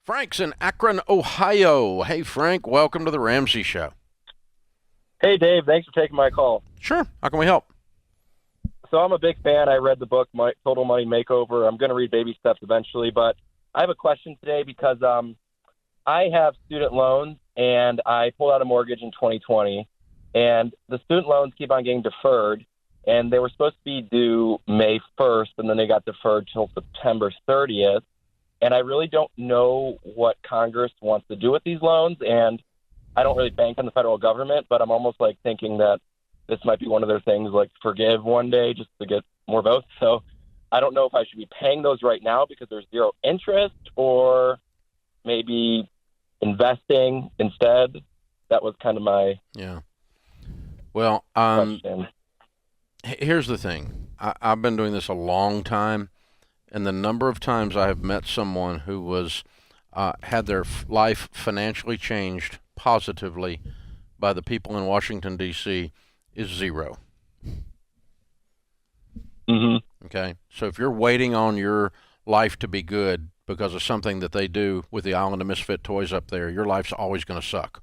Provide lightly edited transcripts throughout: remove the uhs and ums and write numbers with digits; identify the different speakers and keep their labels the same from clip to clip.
Speaker 1: Frank's in Akron, Ohio. Hey, Frank, welcome to the Ramsey Show.
Speaker 2: Hey, Dave. Thanks for taking my call.
Speaker 1: Sure. How can we help?
Speaker 2: So I'm a big fan. I read the book, My Total Money Makeover. I'm going to read Baby Steps eventually, but I have a question today because I have student loans, and I pulled out a mortgage in 2020, and the student loans keep on getting deferred, and they were supposed to be due May 1st, and then they got deferred till September 30th. And I really don't know what Congress wants to do with these loans. And I don't really bank on the federal government, but I'm almost like thinking that this might be one of their things, like forgive one day just to get more votes. So I don't know if I should be paying those right now because there's zero interest, or maybe investing instead. That was kind of my
Speaker 1: Well,
Speaker 2: question.
Speaker 1: here's the thing. I've been doing this a long time. And the number of times I have met someone who was had their life financially changed positively by the people in Washington, D.C. is zero.
Speaker 2: Mm-hmm.
Speaker 1: Okay? So if you're waiting on your life to be good because of something that they do with the Island of Misfit Toys up there, your life's always going to suck.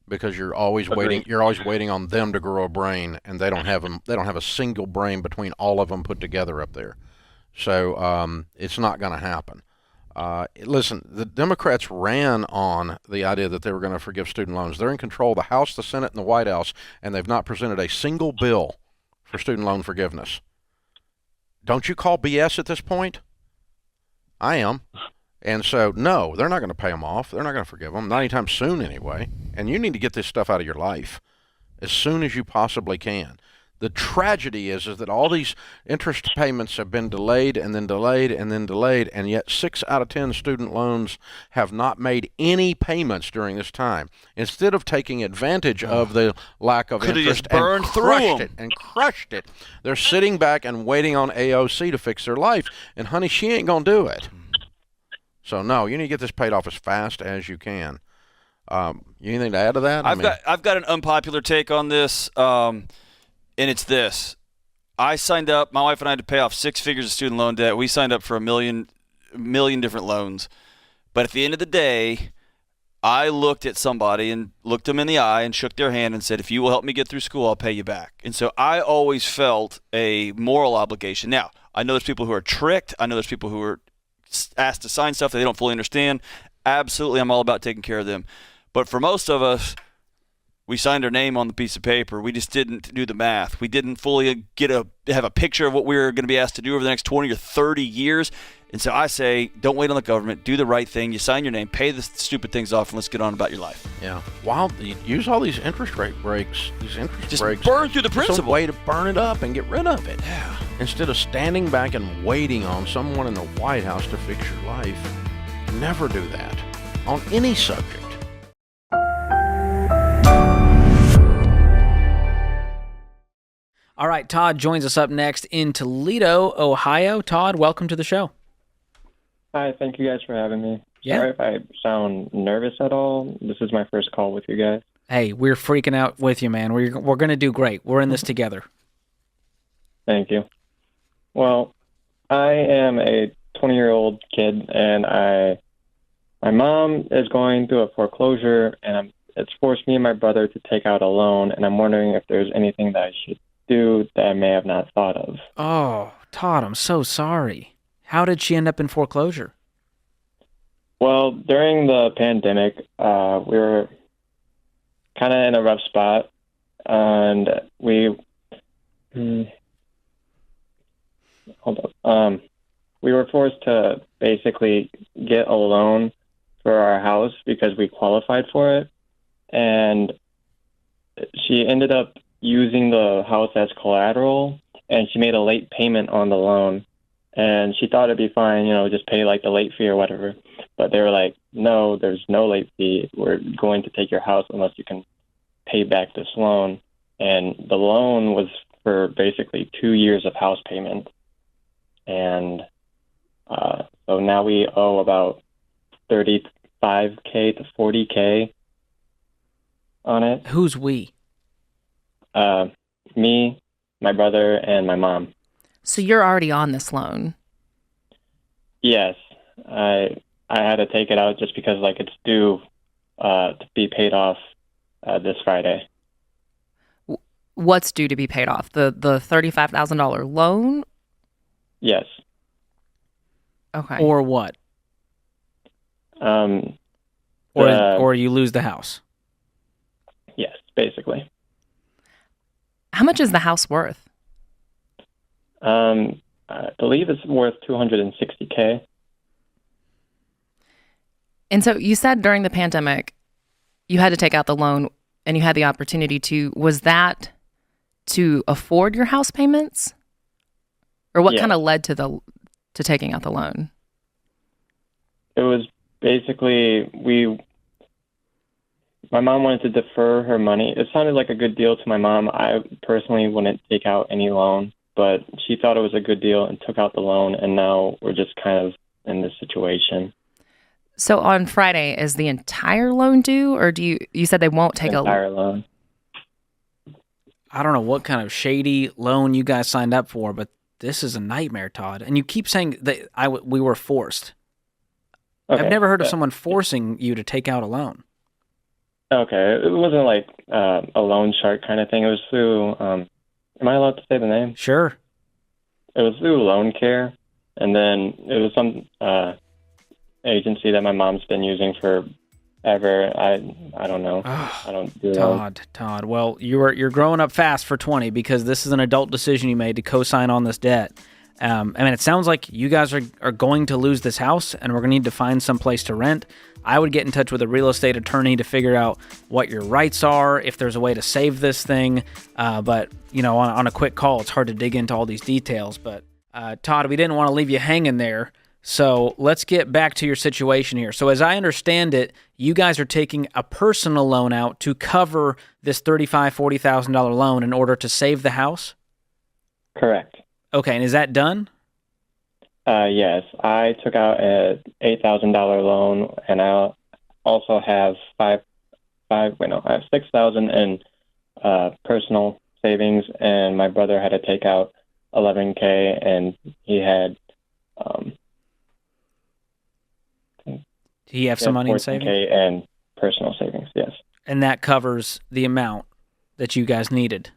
Speaker 1: Because you're always waiting on them to grow a brain, and they don't have a single brain between all of them put together up there. So it's not going to happen. Listen, the Democrats ran on the idea that they were going to forgive student loans. They're in control of the House, the Senate, and the White House, and they've not presented a single bill for student loan forgiveness. Don't you call BS at this point? I am. And so, no, they're not going to pay them off. They're not going to forgive them, not anytime soon anyway. And you need to get this stuff out of your life as soon as you possibly can. The tragedy is that all these interest payments have been delayed and then delayed and then delayed, and yet 6 out of 10 student loans have not made any payments during this time. Instead of taking advantage of the lack of interest and crushed it, they're sitting back and waiting on AOC to fix their life. And, honey, she ain't going to do it. So, no, you need to get this paid off as fast as you can. Anything to add to that?
Speaker 3: I've got an unpopular take on this, and it's this. I signed up. My wife and I had to pay off 6 figures of student loan debt. We signed up for a million different loans. But at the end of the day, I looked at somebody and looked them in the eye and shook their hand and said, if you will help me get through school, I'll pay you back. And so I always felt a moral obligation. Now, I know there's people who are tricked. I know there's people who are asked to sign stuff that they don't fully understand. Absolutely, I'm all about taking care of them. But for most of us, we signed our name on the piece of paper. We just didn't do the math. We didn't fully have a picture of what we were going to be asked to do over the next 20 or 30 years. And so I say, don't wait on the government. Do the right thing. You sign your name, pay the stupid things off, and let's get on about your life.
Speaker 1: Yeah. Use all these interest rate breaks.
Speaker 3: Just burn through the principal.
Speaker 1: It's a way to burn it up and get rid of it. Yeah. Instead of standing back and waiting on someone in the White House to fix your life, never do that on any subject.
Speaker 4: All right, Todd joins us up next in Toledo, Ohio. Todd, welcome to the show.
Speaker 5: Hi, thank you guys for having me.
Speaker 4: Yeah.
Speaker 5: Sorry if I sound nervous at all. This is my first call with you guys.
Speaker 4: Hey, we're freaking out with you, man. We're going to do great. We're in this together.
Speaker 5: Thank you. Well, I am a 20-year-old kid, and my mom is going through a foreclosure, and it's forced me and my brother to take out a loan, and I'm wondering if there's anything that I should do that I may have not thought of.
Speaker 4: Oh, Todd, I'm so sorry. How did she end up in foreclosure?
Speaker 5: Well, during the pandemic, we were kind of in a rough spot, and we were forced to basically get a loan for our house because we qualified for it, and she ended up using the house as collateral, and she made a late payment on the loan, and she thought it'd be fine, just pay like the late fee or whatever. But they were like, no, there's no late fee. We're going to take your house unless you can pay back this loan. And the loan was for basically 2 years of house payment. And so now we owe about $35K to $40K on it.
Speaker 4: Who's we?
Speaker 5: Me, my brother, and my mom.
Speaker 6: So you're already on this loan?
Speaker 5: Yes. I I had to take it out just because like it's due to be paid off this Friday.
Speaker 6: What's due to be paid off? The $35,000 loan?
Speaker 5: Yes.
Speaker 6: Okay.
Speaker 4: Or what?
Speaker 5: Um,
Speaker 4: Or you lose the house.
Speaker 5: yes, basically.
Speaker 6: How much is the house worth?
Speaker 5: I believe it's worth $260K.
Speaker 6: And so you said during the pandemic, you had to take out the loan and you had the opportunity to. Was that to afford your house payments? Or what
Speaker 5: Yeah.
Speaker 6: kind of led to taking out the loan?
Speaker 5: It was basically my mom wanted to defer her money. It sounded like a good deal to my mom. I personally wouldn't take out any loan, but she thought it was a good deal and took out the loan, and now we're just kind of in this situation.
Speaker 6: So on Friday, is the entire loan due, or you said they won't take
Speaker 5: Entire loan.
Speaker 4: I don't know what kind of shady loan you guys signed up for, but this is a nightmare, Todd. And you keep saying that we were forced.
Speaker 5: Okay.
Speaker 4: I've never heard of someone forcing you to take out a loan.
Speaker 5: Okay, it wasn't like a loan shark kind of thing. It was through. Am I allowed to say the name?
Speaker 4: Sure.
Speaker 5: It was through Loan Care, and then it was some agency that my mom's been using forever. I don't know. I don't do
Speaker 4: Todd. Well, you're growing up fast for 20 because this is an adult decision you made to co-sign on this debt. I mean, it sounds like you guys are going to lose this house, and we're going to need to find some place to rent. I would get in touch with a real estate attorney to figure out what your rights are, if there's a way to save this thing. But, on a quick call, it's hard to dig into all these details. But, Todd, we didn't want to leave you hanging there. So let's get back to your situation here. So as I understand it, you guys are taking a personal loan out to cover this $35,000, $40,000 loan in order to save the house?
Speaker 5: Correct.
Speaker 4: Okay, and is that done?
Speaker 5: Yes, I took out a $8,000 loan, and I also have I have $6,000 in personal savings, and my brother had to take out $11K, and he had
Speaker 4: Do you have some money in savings?
Speaker 5: $14K and personal savings. Yes.
Speaker 4: And that covers the amount that you guys needed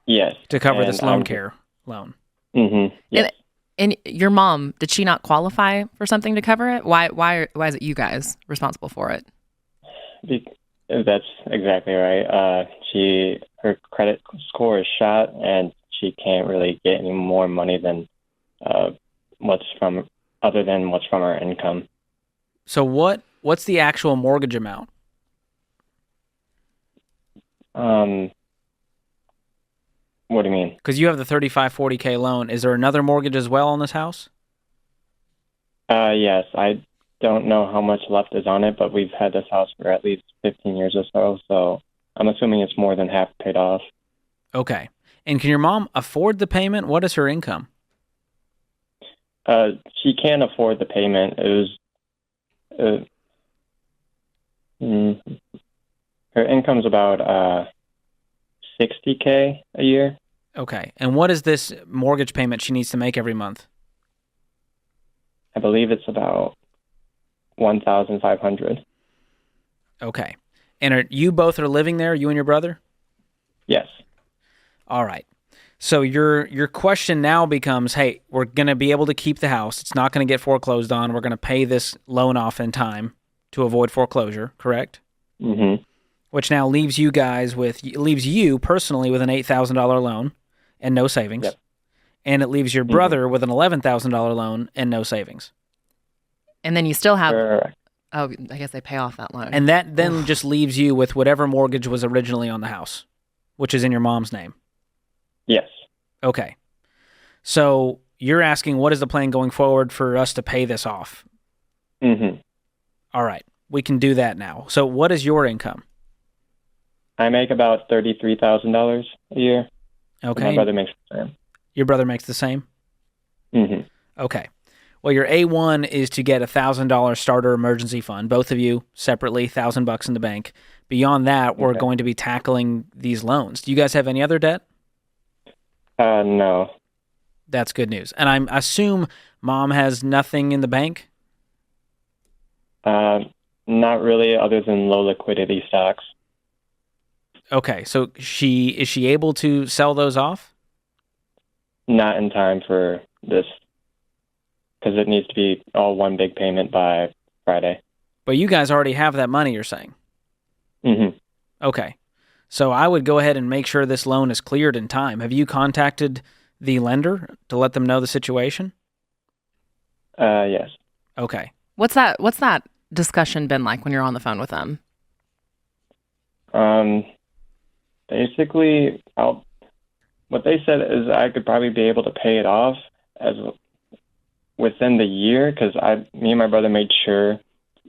Speaker 5: Yes.
Speaker 4: to cover
Speaker 5: And
Speaker 4: this loan care loan.
Speaker 5: Mm-hmm. Yes.
Speaker 6: And your mom, did she not qualify for something to cover it? Why is it you guys responsible for it?
Speaker 5: That's exactly right. Her credit score is shot, and she can't really get any more money than what's from her income.
Speaker 4: So what's the actual mortgage amount?
Speaker 5: What do you mean?
Speaker 4: Because you have the $35,000-$40K loan. Is there another mortgage as well on this house?
Speaker 5: Yes. I don't know how much left is on it, but we've had this house for at least 15 years or so I'm assuming it's more than half paid off.
Speaker 4: Okay. And can your mom afford the payment? What is her income?
Speaker 5: She can't afford the payment. It was her income's about $60K a year.
Speaker 4: Okay. And what is this mortgage payment she needs to make every month?
Speaker 5: I believe it's about $1,500.
Speaker 4: Okay. And you both are living there, you and your brother?
Speaker 5: Yes.
Speaker 4: All right. So your question now becomes, hey, we're going to be able to keep the house. It's not going to get foreclosed on. We're going to pay this loan off in time to avoid foreclosure, correct?
Speaker 5: Mm-hmm.
Speaker 4: Which now leaves you personally with an $8,000 loan and no savings.
Speaker 5: Yep.
Speaker 4: And it leaves your brother with an $11,000 loan and no savings.
Speaker 6: And then you still have,
Speaker 5: Correct.
Speaker 6: I guess they pay off that loan.
Speaker 4: And that then just leaves you with whatever mortgage was originally on the house, which is in your mom's name.
Speaker 5: Yes.
Speaker 4: Okay. So you're asking, what is the plan going forward for us to pay this off?
Speaker 5: Mm-hmm.
Speaker 4: All right. We can do that now. So what is your income?
Speaker 5: I make about $33,000 a year.
Speaker 4: Okay.
Speaker 5: My brother makes the same.
Speaker 4: Your brother makes the same?
Speaker 5: Mm-hmm.
Speaker 4: Okay. Well, your A1 is to get a $1,000 starter emergency fund. Both of you separately, $1,000 in the bank. Beyond that, we're going to be tackling these loans. Do you guys have any other debt?
Speaker 5: No.
Speaker 4: That's good news. And I assume mom has nothing in the bank?
Speaker 5: Not really, other than low liquidity stocks.
Speaker 4: Okay, so is she able to sell those off?
Speaker 5: Not in time for this, because it needs to be all one big payment by Friday.
Speaker 4: But you guys already have that money, you're saying?
Speaker 5: Mm-hmm.
Speaker 4: Okay. So I would go ahead and make sure this loan is cleared in time. Have you contacted the lender to let them know the situation?
Speaker 5: Yes.
Speaker 4: Okay.
Speaker 6: What's that discussion been like when you're on the phone with them?
Speaker 5: Basically, what they said is I could probably be able to pay it off as within the year, because me and my brother made sure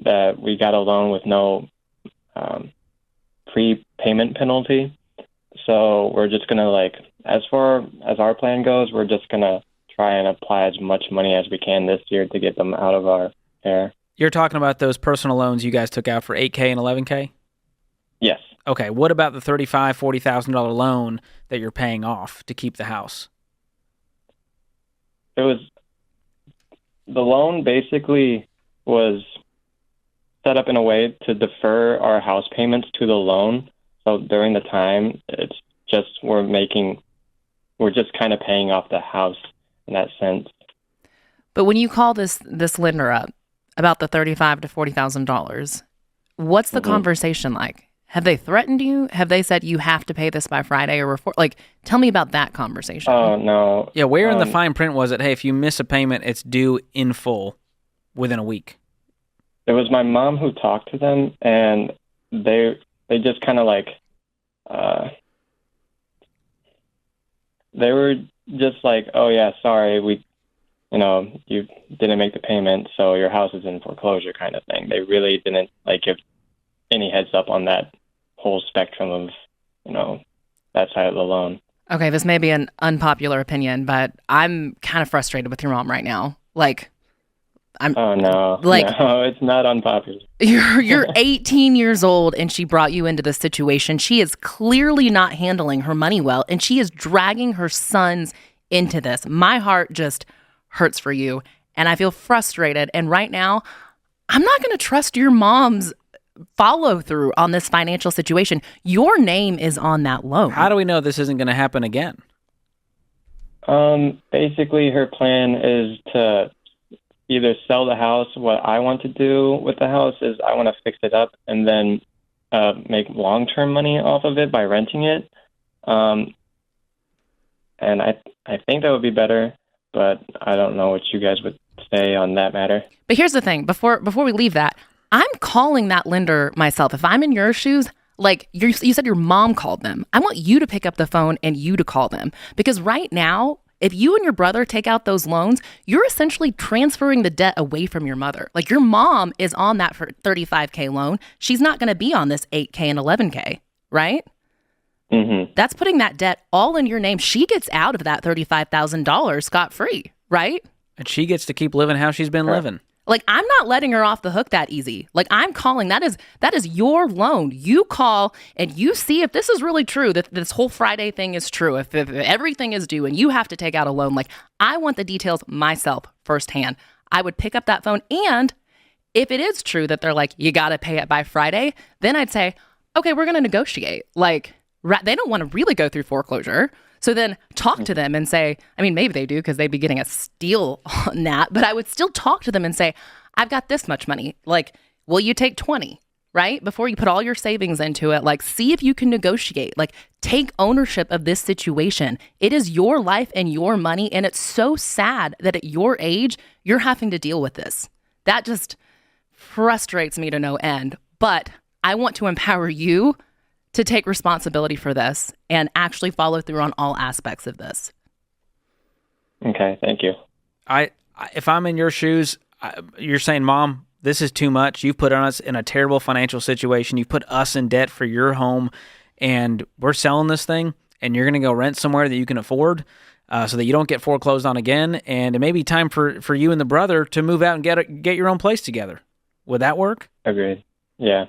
Speaker 5: that we got a loan with no prepayment penalty. So we're just gonna, like, as far as our plan goes, we're just gonna try and apply as much money as we can this year to get them out of our hair.
Speaker 4: You're talking about those personal loans you guys took out for $8K and $11K?
Speaker 5: Yes.
Speaker 4: Okay, what about the $35,000, $40,000 loan that you're paying off to keep the house?
Speaker 5: The loan basically was set up in a way to defer our house payments to the loan. So during the time, it's just we're just kind of paying off the house in that sense.
Speaker 6: But when you call this lender up about the $35,000 to $40,000, what's the conversation like? Have they threatened you? Have they said you have to pay this by Friday or before? Like, tell me about that conversation.
Speaker 5: Oh, no.
Speaker 4: Yeah, where in the fine print was it, hey, if you miss a payment, it's due in full within a week?
Speaker 5: It was my mom who talked to them, and they just kind of like, they were just like, oh yeah, sorry, you didn't make the payment, so your house is in foreclosure kind of thing. They really didn't like give any heads up on that whole spectrum of, that side of the loan.
Speaker 6: Okay, this may be an unpopular opinion, but I'm kind of frustrated with your mom right now. Like,
Speaker 5: Oh no, no, it's not unpopular.
Speaker 6: You're 18 years old and she brought you into this situation. She is clearly not handling her money well, and she is dragging her sons into this. My heart just hurts for you, and I feel frustrated. And right now, I'm not going to trust your mom's follow through on this financial situation. Your name is on that loan.
Speaker 4: How do we know this isn't going to happen again?
Speaker 5: Basically, her plan is to either sell the house. What I want to do with the house is I want to fix it up and then make long-term money off of it by renting it. And I think that would be better, but I don't know what you guys would say on that matter.
Speaker 6: But here's the thing. Before we leave that, I'm calling that lender myself. If I'm in your shoes, like you said your mom called them, I want you to pick up the phone and you to call them. Because right now, if you and your brother take out those loans, you're essentially transferring the debt away from your mother. Like, your mom is on that for $35K loan. She's not going to be on this $8K and $11K, right?
Speaker 5: Mm-hmm.
Speaker 6: That's putting that debt all in your name. She gets out of that $35,000 scot-free, right?
Speaker 4: And she gets to keep living how she's been living.
Speaker 6: Like, I'm not letting her off the hook that easy. Like, I'm calling. That is your loan. You call and you see if this is really true, that this whole Friday thing is true, if everything is due and you have to take out a loan. Like, I want the details myself firsthand. I would pick up that phone, and if it is true that they're like, you got to pay it by Friday, then I'd say, okay, we're going to negotiate. Like, they don't want to really go through foreclosure. So then talk to them and say, I mean, maybe they do because they'd be getting a steal on that, but I would still talk to them and say, I've got this much money. Like, will you take 20, right? Before you put all your savings into it, like, see if you can negotiate. Like, take ownership of this situation. It is your life and your money, and it's so sad that at your age, you're having to deal with this. That just frustrates me to no end. But I want to empower you to take responsibility for this and actually follow through on all aspects of this.
Speaker 5: Okay, thank you.
Speaker 4: If I'm in your shoes, you're saying, Mom, this is too much. You've put us in a terrible financial situation. You've put us in debt for your home, and we're selling this thing, and you're going to go rent somewhere that you can afford so that you don't get foreclosed on again, and it may be time for you and the brother to move out and get your own place together. Would that work?
Speaker 5: Agreed. Yeah.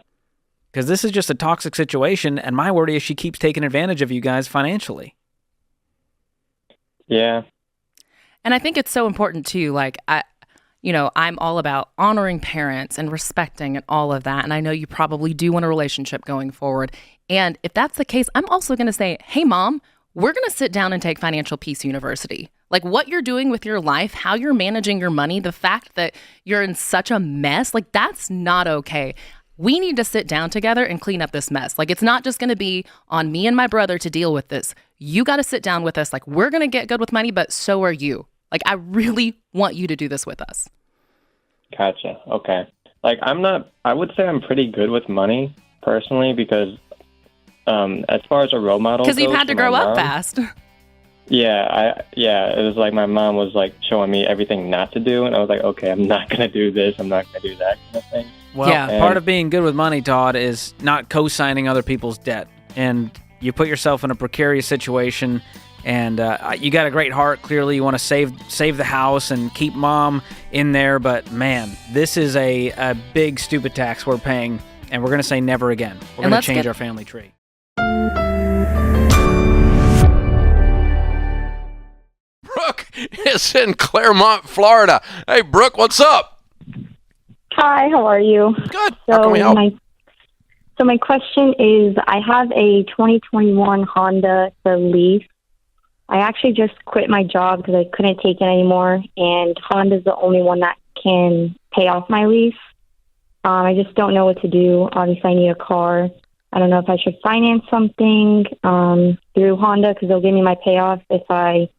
Speaker 4: Because this is just a toxic situation, and my worry is she keeps taking advantage of you guys financially.
Speaker 5: Yeah.
Speaker 6: And I think it's so important too. Like, I'm all about honoring parents and respecting and all of that. And I know you probably do want a relationship going forward. And if that's the case, I'm also going to say, hey, Mom, we're going to sit down and take Financial Peace University. Like what you're doing with your life, how you're managing your money, the fact that you're in such a mess, like that's not okay. We need to sit down together and clean up this mess. Like it's not just going to be on me and my brother to deal with this. You got to sit down with us. Like we're going to get good with money, but so are you. Like I really want you to do this with us.
Speaker 5: Gotcha. Okay. Like I would say I'm pretty good with money personally because as far as a role model
Speaker 6: because you've
Speaker 5: goes
Speaker 6: had to
Speaker 5: for my
Speaker 6: grow up
Speaker 5: mom,
Speaker 6: fast.
Speaker 5: It was like my mom was like showing me everything not to do, and I was like, okay, I'm not gonna do this, I'm not gonna do that kind of thing.
Speaker 4: Well,
Speaker 6: Yeah.
Speaker 4: part of being good with money, Todd, is not co-signing other people's debt. And you put yourself in a precarious situation, and you got a great heart. Clearly, you want to save the house and keep Mom in there. But, man, this is a big, stupid tax we're paying, and we're going to say never again. We're going to change our family tree.
Speaker 1: Brooke is in Claremont, Florida. Hey, Brooke, what's up?
Speaker 7: Hi, how are you?
Speaker 1: Good. How can we help?
Speaker 7: My question is, I have a 2021 Honda for lease. I actually just quit my job because I couldn't take it anymore, and Honda's the only one that can pay off my lease. I just don't know what to do. Obviously, I need a car. I don't know if I should finance something through Honda because they'll give me my payoff if I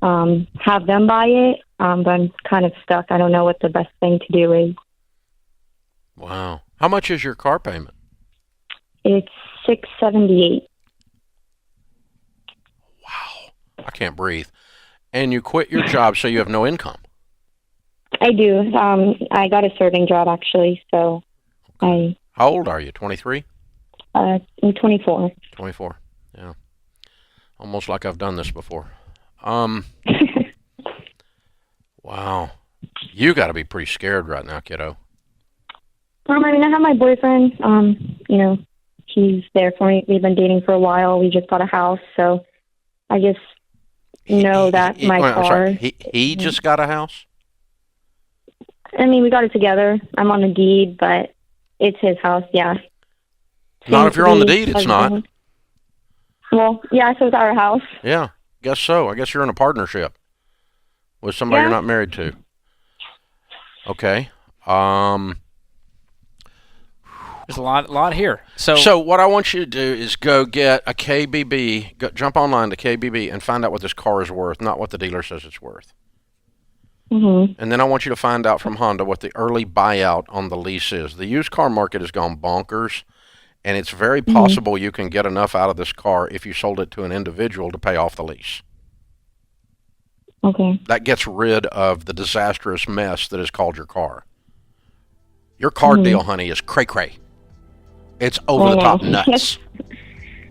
Speaker 7: have them buy it. But I'm kind of stuck. I don't know what the best thing to do is.
Speaker 1: Wow. How much is your car payment?
Speaker 7: It's $678.
Speaker 1: Wow. I can't breathe. And you quit your job, so you have no income.
Speaker 7: I do. I got a serving job actually, so
Speaker 1: How old are you? 23?
Speaker 7: I'm 24.
Speaker 1: 24. Yeah. Almost like I've done this before. Wow. You got to be pretty scared right now, kiddo.
Speaker 7: I mean, I have my boyfriend. He's there for me. We've been dating for a while. We just bought a house, so I just know that my car.
Speaker 1: He just got a house?
Speaker 7: I mean, we got it together. I'm on the deed, but it's his house. Yeah.
Speaker 1: Not if you're on the deed, it's not.
Speaker 7: Well, yeah, so it's our house.
Speaker 1: Yeah, guess so. I guess you're in a partnership with somebody you're not married to. Okay.
Speaker 4: There's a lot here.
Speaker 1: So what I want you to do is go get a KBB, jump online to KBB and find out what this car is worth, not what the dealer says it's worth.
Speaker 7: Mm-hmm.
Speaker 1: And then I want you to find out from Honda what the early buyout on the lease is. The used car market has gone bonkers, and it's very possible you can get enough out of this car if you sold it to an individual to pay off the lease.
Speaker 7: Okay.
Speaker 1: That gets rid of the disastrous mess that is called your car. Your car deal, honey, is cray-cray. It's over-the-top nuts.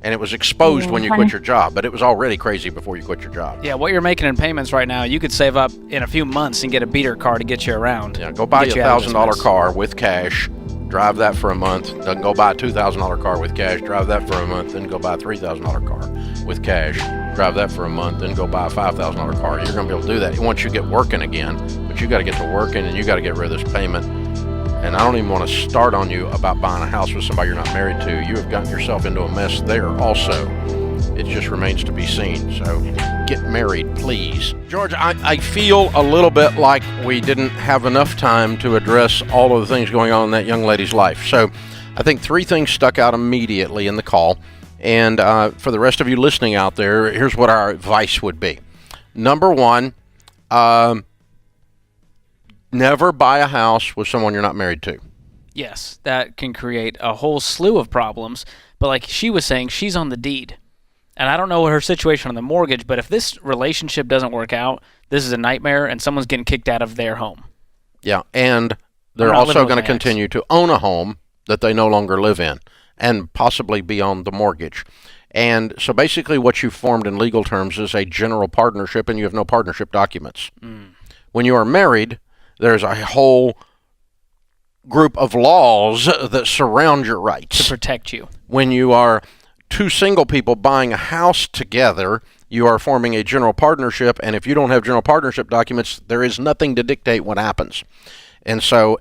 Speaker 1: And it was exposed when you quit your job, but it was already crazy before you quit your job.
Speaker 4: Yeah, what you're making in payments right now, you could save up in a few months and get a beater car to get you around.
Speaker 1: Yeah, go buy you a $1,000 car with cash, drive that for a month, then go buy a $2,000 car with cash, drive that for a month, then go buy a $3,000 car with cash, drive that for a month, then go buy a $5,000 car. You're going to be able to do that once you get working again, but you got to get to working and you got to get rid of this payment. And I don't even want to start on you about buying a house with somebody you're not married to. You have gotten yourself into a mess there also. It just remains to be seen. So get married, please. George, I feel a little bit like we didn't have enough time to address all of the things going on in that young lady's life. So I think three things stuck out immediately in the call. And for the rest of you listening out there, here's what our advice would be. Number one, never buy a house with someone you're not married to.
Speaker 4: Yes, that can create a whole slew of problems. But like she was saying, she's on the deed. And I don't know what her situation on the mortgage, but if this relationship doesn't work out, this is a nightmare and someone's getting kicked out of their home.
Speaker 1: Yeah, and they're also going to continue to own a home that they no longer live in and possibly be on the mortgage. And so basically what you've formed in legal terms is a general partnership, and you have no partnership documents. When you are married, there's a whole group of laws that surround your rights.
Speaker 4: To protect you.
Speaker 1: When you are two single people buying a house together, you are forming a general partnership, and if you don't have general partnership documents, there is nothing to dictate what happens. And so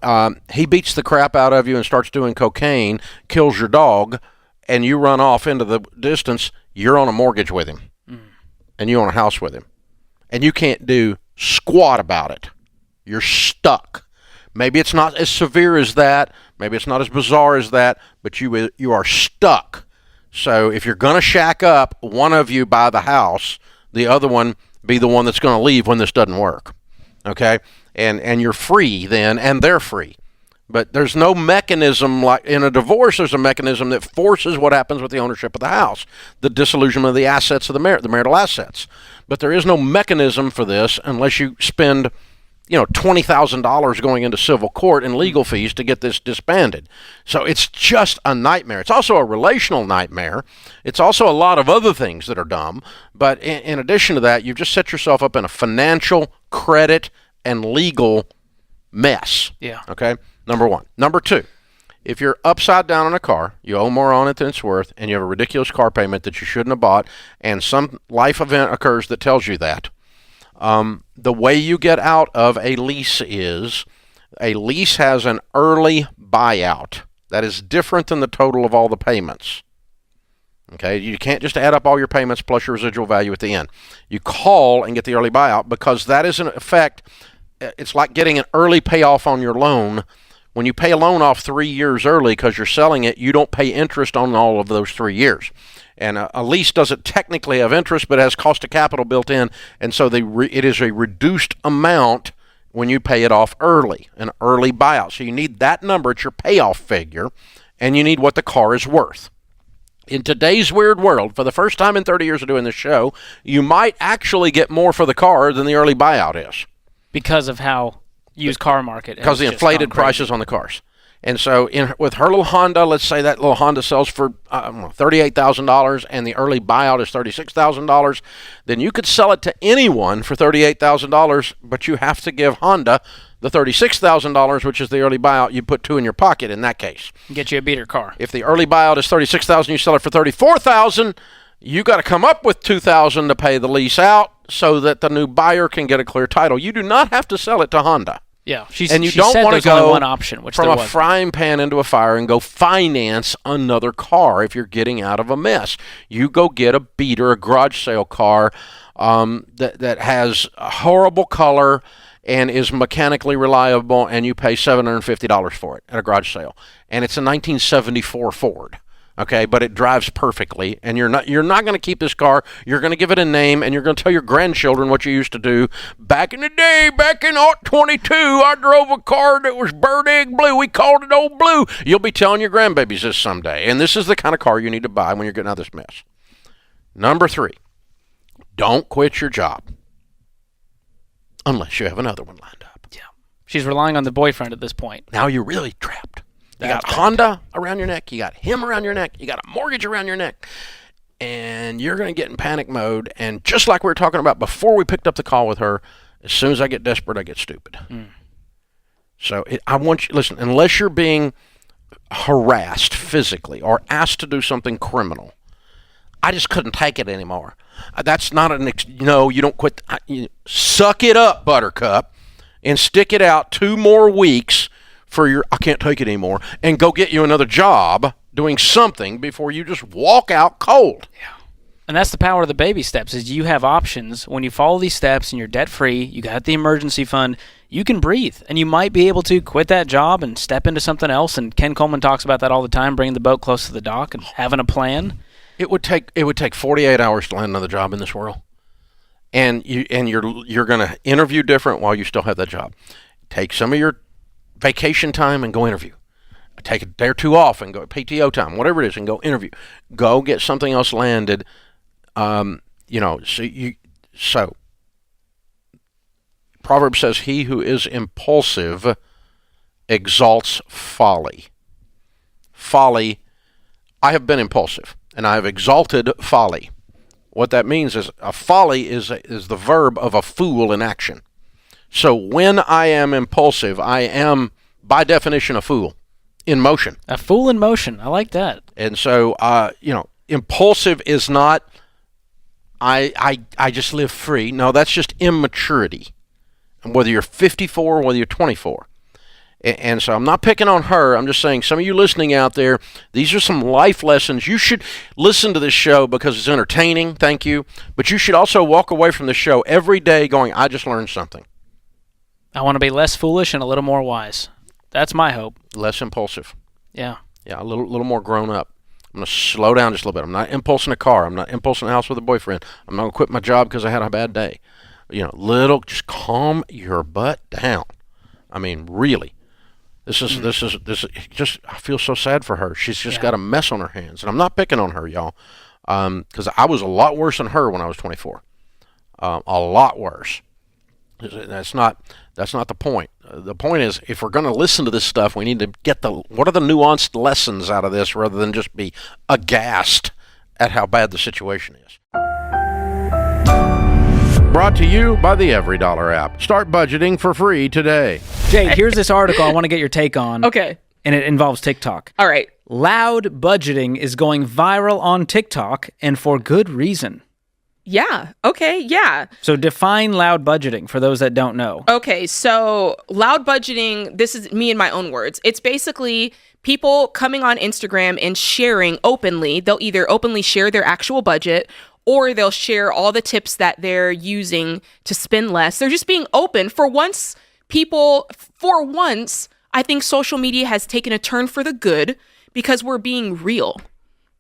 Speaker 1: he beats the crap out of you and starts doing cocaine, kills your dog, and you run off into the distance. You're on a mortgage with him, and you own a house with him, and you can't do squat about it. You're stuck. Maybe it's not as severe as that. Maybe it's not as bizarre as that, but you are stuck. So if you're going to shack up, one of you buy the house, the other one be the one that's going to leave when this doesn't work. Okay? And you're free then, and they're free. But there's no mechanism like in a divorce. There's a mechanism that forces what happens with the ownership of the house, the disillusionment of the assets of the marital assets. But there is no mechanism for this unless you spend, $20,000 going into civil court and legal fees to get this disbanded. So it's just a nightmare. It's also a relational nightmare. It's also a lot of other things that are dumb. But in addition to that, you've just set yourself up in a financial, credit, and legal mess.
Speaker 4: Yeah.
Speaker 1: Okay? Number one. Number two, if you're upside down on a car, you owe more on it than it's worth, and you have a ridiculous car payment that you shouldn't have bought, and some life event occurs that tells you that, the way you get out of a lease is a lease has an early buyout. That is different than the total of all the payments. Okay, you can't just add up all your payments plus your residual value at the end. You call and get the early buyout because that is in effect, it's like getting an early payoff on your loan. When you pay a loan off 3 years early because you're selling it, you don't pay interest on all of those 3 years. And a lease doesn't technically have interest, but has cost of capital built in, and so it is a reduced amount when you pay it off early, an early buyout. So you need that number, it's your payoff figure, and you need what the car is worth. In today's weird world, for the first time in 30 years of doing this show, you might actually get more for the car than the early buyout is.
Speaker 4: Because of how used car market
Speaker 1: because the inflated prices on the cars. And so with her little Honda, let's say that little Honda sells for $38,000 and the early buyout is $36,000, then you could sell it to anyone for $38,000, but you have to give Honda the $36,000, which is the early buyout. You put $2 in your pocket in that case.
Speaker 4: Get you a beater car.
Speaker 1: If the early buyout is $36,000, you sell it for $34,000, you got to come up with $2,000 to pay the lease out so that the new buyer can get a clear title. You do not have to sell it to Honda.
Speaker 4: Yeah,
Speaker 1: you don't want to go
Speaker 4: only one option, which
Speaker 1: from a frying pan into a fire and go finance another car if you're getting out of a mess. You go get a beater, a garage sale car that has a horrible color and is mechanically reliable, and you pay $750 for it at a garage sale. And it's a 1974 Ford. Okay, but it drives perfectly, and you're not going to keep this car. You're going to give it a name, and you're going to tell your grandchildren what you used to do. Back in the day, back in 22, I drove a car that was bird egg blue. We called it Old Blue. You'll be telling your grandbabies this someday, and this is the kind of car you need to buy when you're getting out of this mess. Number three, don't quit your job unless you have another one lined up.
Speaker 4: Yeah, she's relying on the boyfriend at this point.
Speaker 1: Now you're really trapped. You got Honda around your neck, you got him around your neck, you got a mortgage around your neck, and you're going to get in panic mode. And just like we were talking about before we picked up the call with her, as soon as I get desperate, I get stupid. So I want you, listen, unless you're being harassed physically or asked to do something criminal, I just couldn't take it anymore. That's not no, you don't quit. Suck it up, Buttercup, and stick it out 2 more weeks for your I can't take it anymore, and go get you another job doing something before you just walk out cold.
Speaker 4: Yeah. And that's the power of the baby steps, is you have options. When you follow these steps and you're debt-free, you got the emergency fund, you can breathe. And you might be able to quit that job and step into something else. And Ken Coleman talks about that all the time, bringing the boat close to the dock and having a plan.
Speaker 1: It would take 48 hours to land another job in this world. And you're going to interview different while you still have that job. Take some of your vacation time and go interview. Take a day or 2 off and go PTO time, whatever it is, and go interview. Go get something else landed. So Proverbs says, "He who is impulsive exalts folly." Folly. I have been impulsive, and I have exalted folly. What that means is a folly is the verb of a fool in action. So when I am impulsive, I am, by definition, a fool in motion.
Speaker 4: A fool in motion. I like that.
Speaker 1: And so, impulsive is not, I just live free. No, that's just immaturity. And whether you're 54 or whether you're 24. And so I'm not picking on her. I'm just saying, some of you listening out there, these are some life lessons. You should listen to this show because it's entertaining. Thank you. But you should also walk away from the show every day going, I just learned something.
Speaker 4: I want to be less foolish and a little more wise. That's my hope.
Speaker 1: Less impulsive.
Speaker 4: Yeah.
Speaker 1: Yeah, a little more grown up. I'm going to slow down just a little bit. I'm not impulsing a car. I'm not impulsing a house with a boyfriend. I'm not going to quit my job because I had a bad day. Just calm your butt down. I mean, really. This is just, I feel so sad for her. She's just got a mess on her hands. And I'm not picking on her, y'all, because I was a lot worse than her when I was 24. A lot worse. That's not the point. The point is, if we're going to listen to this stuff, we need to get what are the nuanced lessons out of this rather than just be aghast at how bad the situation is. Brought to you by the EveryDollar app. Start budgeting for free today.
Speaker 4: Jade, here's this article I want to get your take on.
Speaker 8: Okay.
Speaker 4: And it involves TikTok.
Speaker 8: All right.
Speaker 4: Loud budgeting is going viral on TikTok, and for good reason.
Speaker 8: Yeah. Okay. Yeah.
Speaker 4: So define loud budgeting for those that don't know.
Speaker 8: Okay. So loud budgeting, this is me in my own words. It's basically people coming on Instagram and sharing openly. They'll either openly share their actual budget, or they'll share all the tips that they're using to spend less. They're just being open. For once, I think social media has taken a turn for the good because we're being real.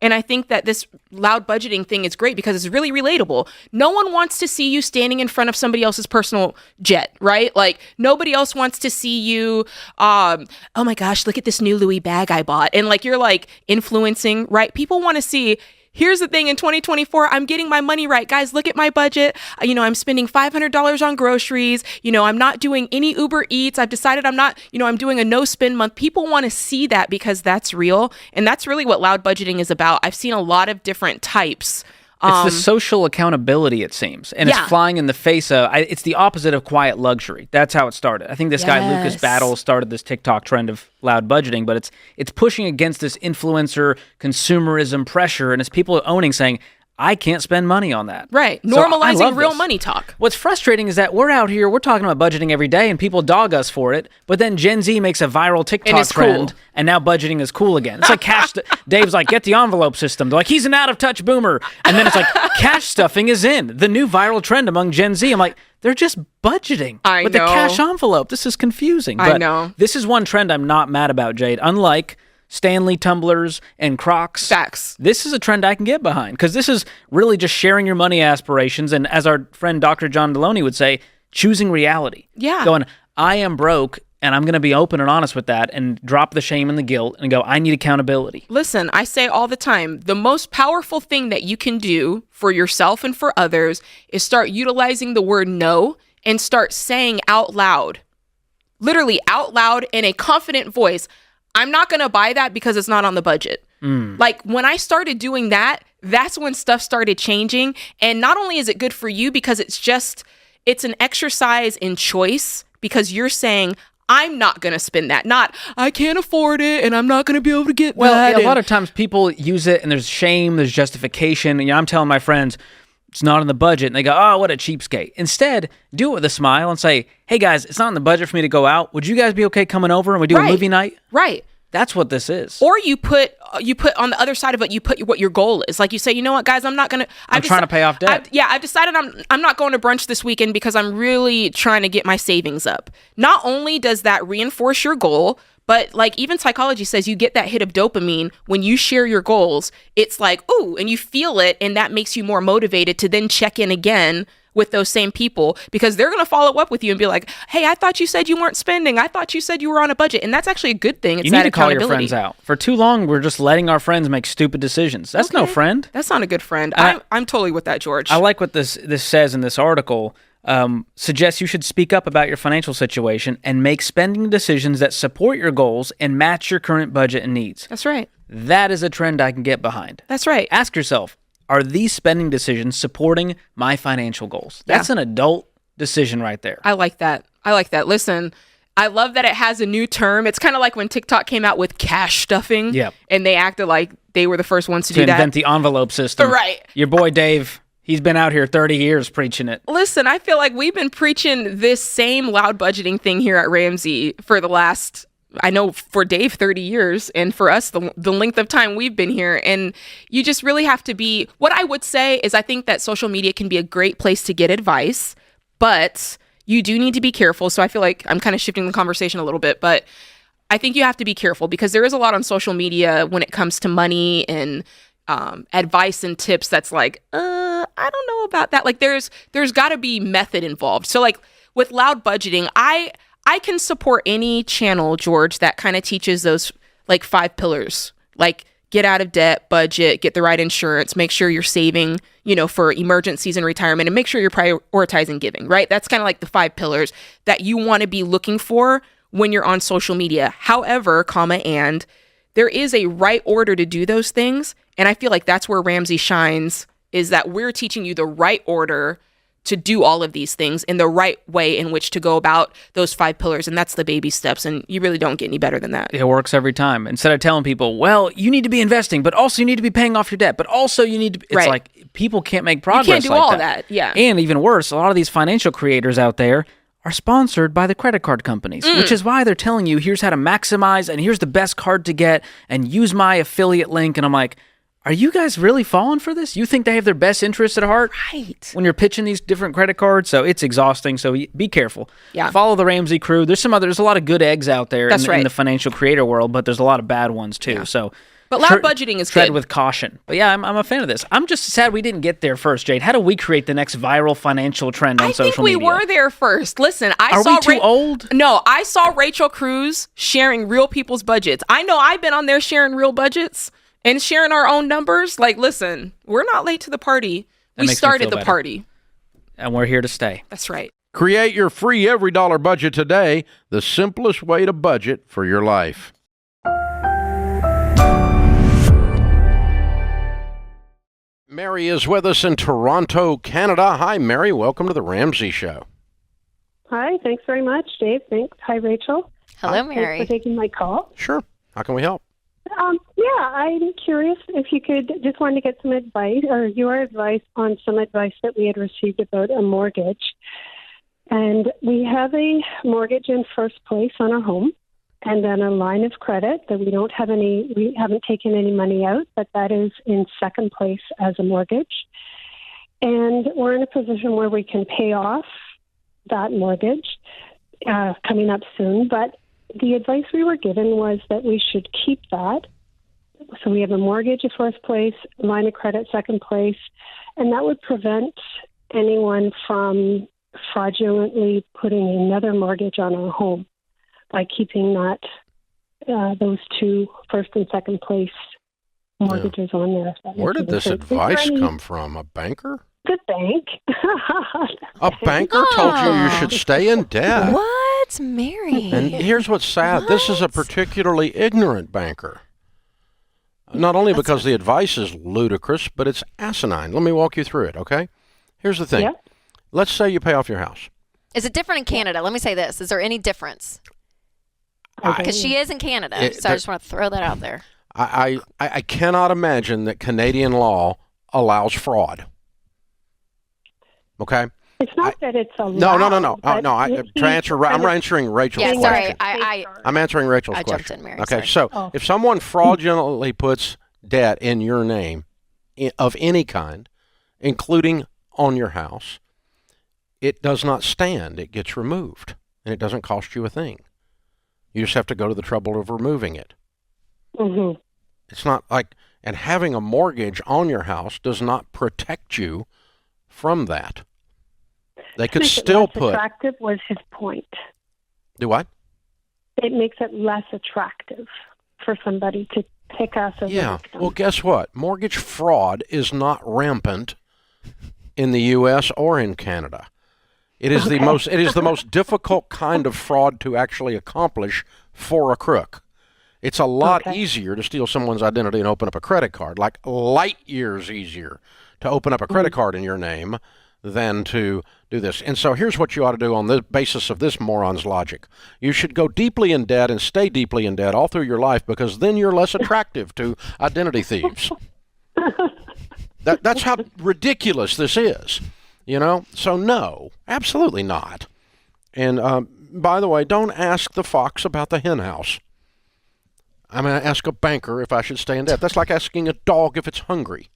Speaker 8: And I think that this loud budgeting thing is great because it's really relatable. No one wants to see you standing in front of somebody else's personal jet, right? Like, nobody else wants to see you, oh my gosh, look at this new Louis bag I bought. And like, you're like influencing, right? People want to see, here's the thing, in 2024, I'm getting my money right. Guys, look at my budget. I'm spending $500 on groceries. I'm not doing any Uber Eats. I've decided I'm not, I'm doing a no spend month. People want to see that because that's real. And that's really what loud budgeting is about. I've seen a lot of different types.
Speaker 4: It's the social accountability, it seems. And it's flying in the face of, it's the opposite of quiet luxury. That's how it started. I think this guy, Lucas Battle, started this TikTok trend of loud budgeting, but it's pushing against this influencer consumerism pressure, and it's people owning, saying, I can't spend money on that.
Speaker 8: Right.
Speaker 4: So
Speaker 8: Normalizing real money talk.
Speaker 4: What's frustrating is that we're out here, we're talking about budgeting every day, and people dog us for it, but then Gen Z makes a viral TikTok trend,
Speaker 8: cool.
Speaker 4: And now budgeting is cool again. It's like cash. Dave's like, get the envelope system. They're like, he's an out-of-touch boomer. And then it's like, cash stuffing is in. The new viral trend among Gen Z. I'm like, they're just budgeting with the cash envelope. This is confusing.
Speaker 8: I know.
Speaker 4: This is one trend I'm not mad about, Jade. Unlike Stanley tumblers and Crocs.
Speaker 8: Facts.
Speaker 4: This is a trend I can get behind because this is really just sharing your money aspirations. And as our friend Dr. John Deloney would say, choosing reality.
Speaker 8: Yeah.
Speaker 4: Going, I am broke and I'm going to be open and honest with that and drop the shame and the guilt and go, I need accountability.
Speaker 8: Listen, I say all the time, the most powerful thing that you can do for yourself and for others is start utilizing the word no and start saying out loud, literally out loud in a confident voice, I'm not going to buy that because it's not on the budget. Like, when I started doing that, that's when stuff started changing. And not only is it good for you because it's an exercise in choice because you're saying, I'm not going to spend that. Not, I can't afford it and I'm not going to be able to get that.
Speaker 4: Well, a lot of times people use it and there's shame, there's justification. And I'm telling my friends, it's not on the budget. And they go, oh, what a cheapskate. Instead, do it with a smile and say, hey guys, it's not on the budget for me to go out. Would you guys be okay coming over and we do a movie night?
Speaker 8: Right.
Speaker 4: That's what this is.
Speaker 8: Or you put on the other side of it, you put what your goal is. Like, you say, you know what, guys, I'm not going to...
Speaker 4: I'm trying to pay off debt.
Speaker 8: I've decided I'm not going to brunch this weekend because I'm really trying to get my savings up. Not only does that reinforce your goal, but like even psychology says you get that hit of dopamine when you share your goals. It's like, ooh, and you feel it, and that makes you more motivated to then check in again with those same people because they're going to follow up with you and be like, hey, I thought you said you weren't spending. I thought you said you were on a budget. And that's actually a good thing. It's
Speaker 4: you
Speaker 8: that
Speaker 4: need to call your
Speaker 8: accountability.
Speaker 4: friends out. For too long, we're just letting our friends make stupid decisions. That's no friend.
Speaker 8: That's not a good friend. I'm totally with that, George.
Speaker 4: I like what this says in this article. Suggests you should speak up about your financial situation and make spending decisions that support your goals and match your current budget and needs.
Speaker 8: That's right.
Speaker 4: That is a trend I can get behind.
Speaker 8: That's right.
Speaker 4: Ask yourself, are these spending decisions supporting my financial goals? That's an adult decision right there.
Speaker 8: I like that. Listen, I love that it has a new term. It's kind of like when TikTok came out with cash stuffing.
Speaker 4: Yep.
Speaker 8: And they acted like they were the first ones to
Speaker 4: To
Speaker 8: do that.
Speaker 4: invent the envelope system.
Speaker 8: Right.
Speaker 4: Your boy Dave, he's been out here 30 years preaching it.
Speaker 8: Listen, I feel like we've been preaching this same loud budgeting thing here at Ramsey for the last, I know for Dave, 30 years, and for us, the length of time we've been here. And you just really have to be, what I would say is I think that social media can be a great place to get advice, but you do need to be careful. So I feel like I'm kind of shifting the conversation a little bit, but I think you have to be careful because there is a lot on social media when it comes to money and advice and tips that's like, I don't know about that. Like there's got to be method involved. So like with loud budgeting, I can support any channel, George, that kind of teaches those like 5 pillars, like get out of debt, budget, get the right insurance, make sure you're saving, for emergencies and retirement, and make sure you're prioritizing giving, right? That's kind of like the 5 pillars that you want to be looking for when you're on social media. However, and there is a right order to do those things. And I feel like that's where Ramsey shines, is that we're teaching you the right order to do all of these things in the right way in which to go about those 5 pillars. And that's the baby steps. And you really don't get any better than that.
Speaker 4: It works every time. Instead of telling people, well, you need to be investing, but also you need to be paying off your debt, but also you need to, it's
Speaker 8: Right.
Speaker 4: like people can't make progress.
Speaker 8: You can't do
Speaker 4: like
Speaker 8: all of that. Yeah.
Speaker 4: And even worse, a lot of these financial creators out there are sponsored by the credit card companies, which is why they're telling you, here's how to maximize and here's the best card to get and use my affiliate link. And I'm like, are you guys really falling for this? You think they have their best interests at heart?
Speaker 8: Right.
Speaker 4: When you're pitching these different credit cards, so it's exhausting. So be careful.
Speaker 8: Yeah.
Speaker 4: Follow the Ramsey crew. There's a lot of good eggs out there
Speaker 8: That's
Speaker 4: in
Speaker 8: right.
Speaker 4: the financial creator world, but there's a lot of bad ones too.
Speaker 8: Yeah.
Speaker 4: So,
Speaker 8: But loud budgeting is
Speaker 4: tread
Speaker 8: good.
Speaker 4: with caution. But yeah, I'm a fan of this. I'm just sad we didn't get there first, Jade. How do we create the next viral financial trend on
Speaker 8: I
Speaker 4: social
Speaker 8: think we
Speaker 4: media?
Speaker 8: were there first. Listen,
Speaker 4: Are we too old?
Speaker 8: No, I saw Rachel Cruz sharing real people's budgets. I know I've been on there sharing real budgets and sharing our own numbers. Like, listen, we're not late to the party.
Speaker 4: That
Speaker 8: We
Speaker 4: makes me
Speaker 8: started
Speaker 4: feel
Speaker 8: the
Speaker 4: better.
Speaker 8: party.
Speaker 4: And we're here to stay.
Speaker 8: That's right.
Speaker 1: Create your free every dollar budget today, the simplest way to budget for your life. Mary is with us in Toronto, Canada. Hi, Mary. Welcome to the Ramsey Show.
Speaker 9: Hi, thanks very much, Dave. Thanks. Hi, Rachel.
Speaker 10: Hello, Mary.
Speaker 9: Thanks for taking my call.
Speaker 1: Sure. How can we help?
Speaker 9: Yeah, I'm curious if you could just wanted to get some advice or your advice on some advice that we had received about a mortgage. And we have a mortgage in first place on our home and then a line of credit that we haven't taken any money out, but that is in second place as a mortgage. And we're in a position where we can pay off that mortgage coming up soon. But the advice we were given was that we should keep that. So we have a mortgage in first place, line of credit second place, and that would prevent anyone from fraudulently putting another mortgage on our home by keeping that those 2 first and second place mortgages on there.
Speaker 1: Where did this advice come from? A banker?
Speaker 9: The bank.
Speaker 1: A banker told you should stay in debt.
Speaker 10: What, Mary?
Speaker 1: And here's what's sad. This is a particularly ignorant banker. Not only because the advice is ludicrous, but it's asinine. Let me walk you through it, okay? Here's the thing.
Speaker 9: Yeah.
Speaker 1: Let's say you pay off your house.
Speaker 10: Is it different in Canada? Let me say this. Is there any difference? Because she is in Canada, so I just want to throw that out there.
Speaker 1: I cannot imagine that Canadian law allows fraud. Okay?
Speaker 9: It's not that it's allowed.
Speaker 1: No. I'm answering Rachel's
Speaker 10: Yeah,
Speaker 1: question.
Speaker 10: sorry.
Speaker 1: I'm answering Rachel's
Speaker 10: I
Speaker 1: question.
Speaker 10: jumped in, Mary.
Speaker 1: Okay,
Speaker 10: Sorry.
Speaker 1: so if someone fraudulently puts debt in your name of any kind, including on your house, it does not stand. It gets removed, and it doesn't cost you a thing. You just have to go to the trouble of removing it.
Speaker 9: Mm-hmm.
Speaker 1: It's not like, and having a mortgage on your house does not protect you from that. They could still put.
Speaker 9: Attractive was his point.
Speaker 1: Do what?
Speaker 9: It makes it less attractive for somebody to pick us as a victim.
Speaker 1: Well, guess what? Mortgage fraud is not rampant in the U.S. or in Canada. It is the most difficult kind of fraud to actually accomplish for a crook. It's a lot easier to steal someone's identity and open up a credit card, like light years easier to open up a credit card in your name than to do this. And so here's what you ought to do on the basis of this moron's logic. You should go deeply in debt and stay deeply in debt all through your life, because then you're less attractive to identity thieves. That's how ridiculous this is, So no, absolutely not. And by the way, don't ask the fox about the hen house. I'm going to ask a banker if I should stay in debt. That's like asking a dog if it's hungry.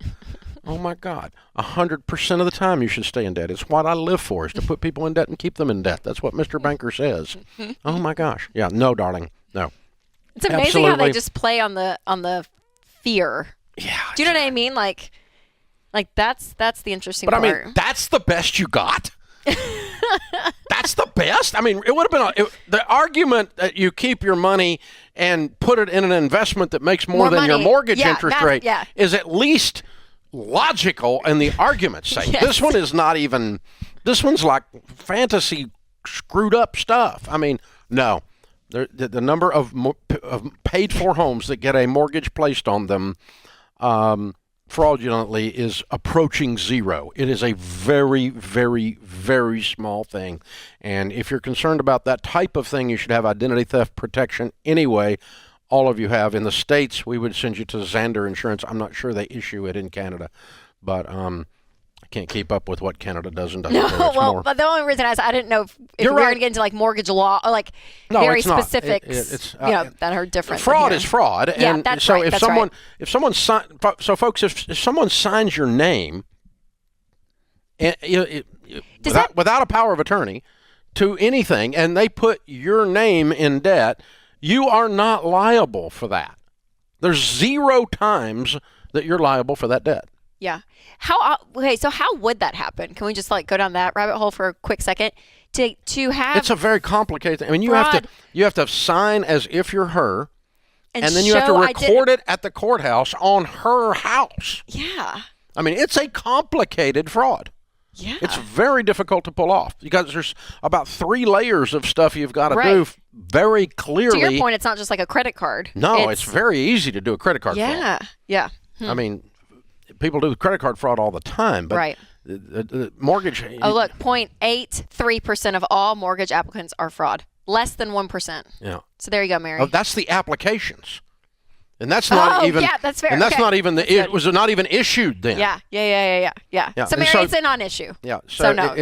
Speaker 1: Oh, my God. 100% of the time you should stay in debt. It's what I live for, is to put people in debt and keep them in debt. That's what Mr. Banker says. Oh, my gosh. Yeah, no, darling, no.
Speaker 10: It's amazing how they just play on the fear.
Speaker 1: Yeah.
Speaker 10: Do you know what I mean? Like that's the interesting part.
Speaker 1: But I mean, that's the best you got? That's the best? I mean, it would have been the argument that you keep your money and put it in an investment that makes more than your mortgage interest rate is at least logical in the argument's sake.
Speaker 10: Yes.
Speaker 1: This one is not even, this one's like fantasy screwed up stuff. I mean, no. The number of paid for homes that get a mortgage placed on them fraudulently is approaching zero. It is a very, very, very small thing. And if you're concerned about that type of thing, you should have identity theft protection anyway. All of you have. In the States, we would send you to Xander Insurance. I'm not sure they issue it in Canada, but I can't keep up with what Canada does and doesn't do.
Speaker 10: No, but the only reason I didn't know if we were going to get into like mortgage law or like very specifics, that are different.
Speaker 1: Fraud is fraud.
Speaker 10: Yeah,
Speaker 1: and
Speaker 10: that's
Speaker 1: so
Speaker 10: right.
Speaker 1: if folks, if someone signs your name, without a power of attorney to anything, and they put your name in debt, you are not liable for that. There's 0 times that you're liable for that debt.
Speaker 10: Yeah. So how would that happen? Can we just go down that rabbit hole for a quick second? To have
Speaker 1: It's a very complicated thing. I mean, you have to sign as if you're her, and then you have to record it at the courthouse on her house.
Speaker 10: Yeah.
Speaker 1: I mean, it's a complicated fraud.
Speaker 10: Yeah.
Speaker 1: It's very difficult to pull off because there's about 3 layers of stuff you've got to do very clearly.
Speaker 10: To your point, it's not just like a credit card.
Speaker 1: No, it's very easy to do a credit card fraud.
Speaker 10: Yeah.
Speaker 1: I mean, people do credit card fraud all the time, but the mortgage.
Speaker 10: Oh, look, 0.83% of all mortgage applicants are fraud. Less than 1%.
Speaker 1: Yeah.
Speaker 10: So there you go, Mary.
Speaker 1: Oh, that's the applications. And that's not even.
Speaker 10: Yeah, that's fair.
Speaker 1: And that's not even it was not even issued then.
Speaker 10: Yeah. So Mary, it's a non-issue.
Speaker 1: Yeah.
Speaker 10: So no,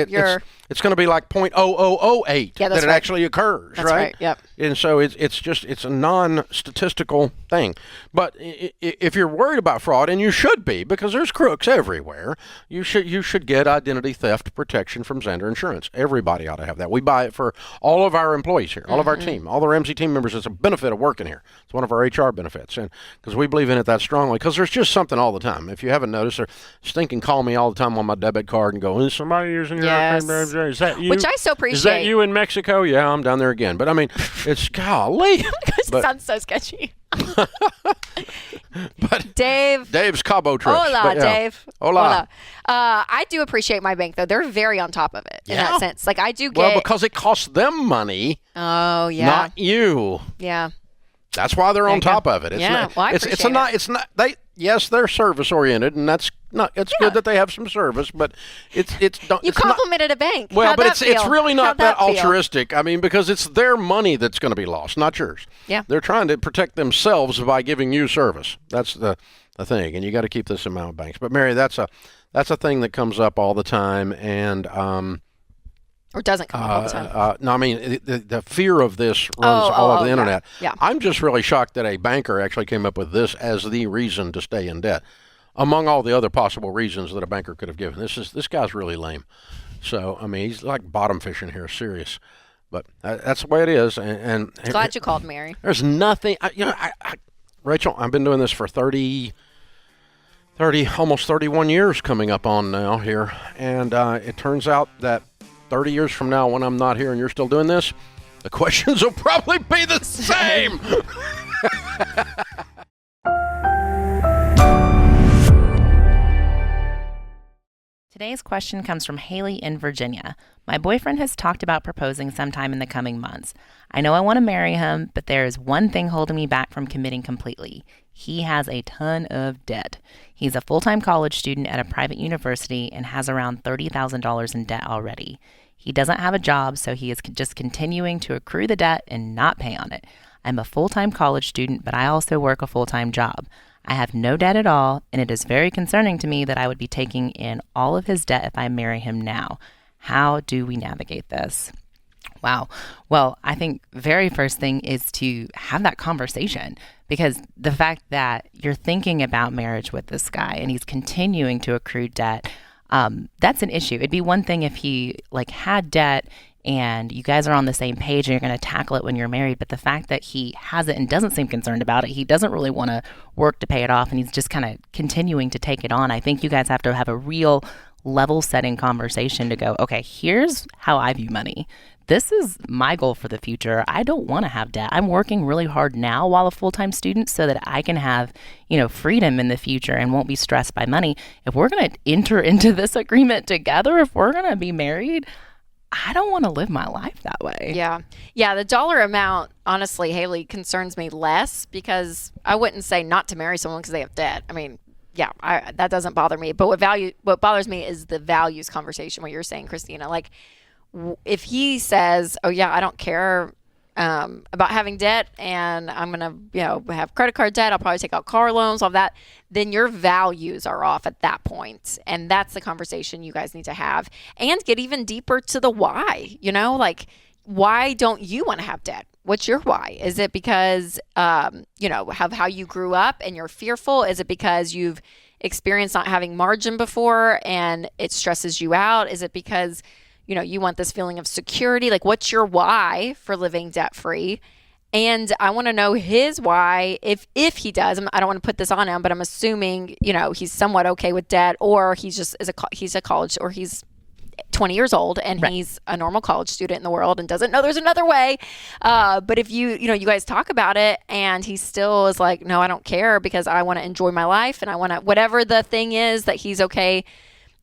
Speaker 1: it's going to be like 0.0008
Speaker 10: that
Speaker 1: it actually occurs,
Speaker 10: that's right?
Speaker 1: Yep. And so it's a non-statistical thing. But if you're worried about fraud, and you should be, because there's crooks everywhere, you should get identity theft protection from Xander Insurance. Everybody ought to have that. We buy it for all of our employees here, all of our team, all the Ramsey team members. It's a benefit of working here. It's one of our HR benefits, and because we believe in it that strongly. Because there's just something all the time. If you haven't noticed, they're stinking call me all the time on my debit card and go, "Is somebody using your account? Is that you?
Speaker 10: Which I so appreciate.
Speaker 1: Is that you in Mexico? Yeah, I'm down there again." But I mean, it's golly.
Speaker 10: Because it sounds so sketchy.
Speaker 1: But
Speaker 10: Dave's
Speaker 1: Cabo trips.
Speaker 10: Hola, Dave.
Speaker 1: Hola.
Speaker 10: I do appreciate my bank though. They're very on top of it in that sense. Like I do get.
Speaker 1: Well, because it costs them money.
Speaker 10: Oh yeah.
Speaker 1: Not you.
Speaker 10: Yeah.
Speaker 1: That's why they're on top of it. It's not,
Speaker 10: well, I appreciate
Speaker 1: it's not yes, they're service oriented, and that's not. It's good that they have some service, but it's don't.
Speaker 10: You complimented a bank.
Speaker 1: Well,
Speaker 10: How'd
Speaker 1: but
Speaker 10: that
Speaker 1: it's
Speaker 10: feel?
Speaker 1: really not
Speaker 10: How'd
Speaker 1: that
Speaker 10: feel?
Speaker 1: altruistic. I mean, because it's their money that's going to be lost, not yours.
Speaker 10: Yeah.
Speaker 1: They're trying to protect themselves by giving you service. That's the thing, and you got to keep this in mind with banks. But Mary, that's a thing that comes up all the time, and
Speaker 10: or doesn't come up all the time.
Speaker 1: No, I mean, the fear of this runs all over the internet.
Speaker 10: Yeah.
Speaker 1: I'm just really shocked that a banker actually came up with this as the reason to stay in debt, among all the other possible reasons that a banker could have given. This guy's really lame. So, I mean, he's like bottom fishing here, serious. But that's the way it is. And
Speaker 10: glad you called, Mary.
Speaker 1: There's nothing, Rachel, I've been doing this for almost 31 years coming up on now here. And it turns out that 30 years from now, when I'm not here and you're still doing this, the questions will probably be the same.
Speaker 11: Today's question comes from Haley in Virginia. My boyfriend has talked about proposing sometime in the coming months. I know I want to marry him, but there is one thing holding me back from committing completely. He has a ton of debt. He's a full-time college student at a private university and has around $30,000 in debt already. He doesn't have a job, so he is just continuing to accrue the debt and not pay on it. I'm a full-time college student, but I also work a full-time job. I have no debt at all, and it is very concerning to me that I would be taking in all of his debt if I marry him now. How do we navigate this? Wow. Well, I think very first thing is to have that conversation, because the fact that you're thinking about marriage with this guy and he's continuing to accrue debt, that's an issue. It'd be one thing if he had debt and you guys are on the same page and you're going to tackle it when you're married. But the fact that he has it and doesn't seem concerned about it, he doesn't really want to work to pay it off, and he's just kind of continuing to take it on. I think you guys have to have a real level setting conversation to go, okay, here's how I view money. This is my goal for the future. I don't want to have debt. I'm working really hard now while a full-time student so that I can have, freedom in the future and won't be stressed by money. If we're going to enter into this agreement together, if we're going to be married, I don't want to live my life that way.
Speaker 10: Yeah. Yeah. The dollar amount, honestly, Haley, concerns me less, because I wouldn't say not to marry someone because they have debt. I mean, yeah, that doesn't bother me. But what bothers me is the values conversation, what you're saying, Christina. Like, if he says, oh, yeah, I don't care about having debt, and I'm going to, have credit card debt, I'll probably take out car loans, all that, then your values are off at that point. And that's the conversation you guys need to have, and get even deeper to the why, why don't you want to have debt? What's your why? Is it because, of how you grew up and you're fearful? Is it because you've experienced not having margin before and it stresses you out? Is it because you want this feeling of security? Like, what's your why for living debt free? And I want to know his why. If he does, I don't want to put this on him, but I'm assuming, he's somewhat okay with debt, or he's a college, or he's 20 years old and
Speaker 11: right.
Speaker 10: He's a normal college student in the world and doesn't know there's another way. But if you guys talk about it and he still is like, no, I don't care because I want to enjoy my life and I want to, whatever the thing is that he's okay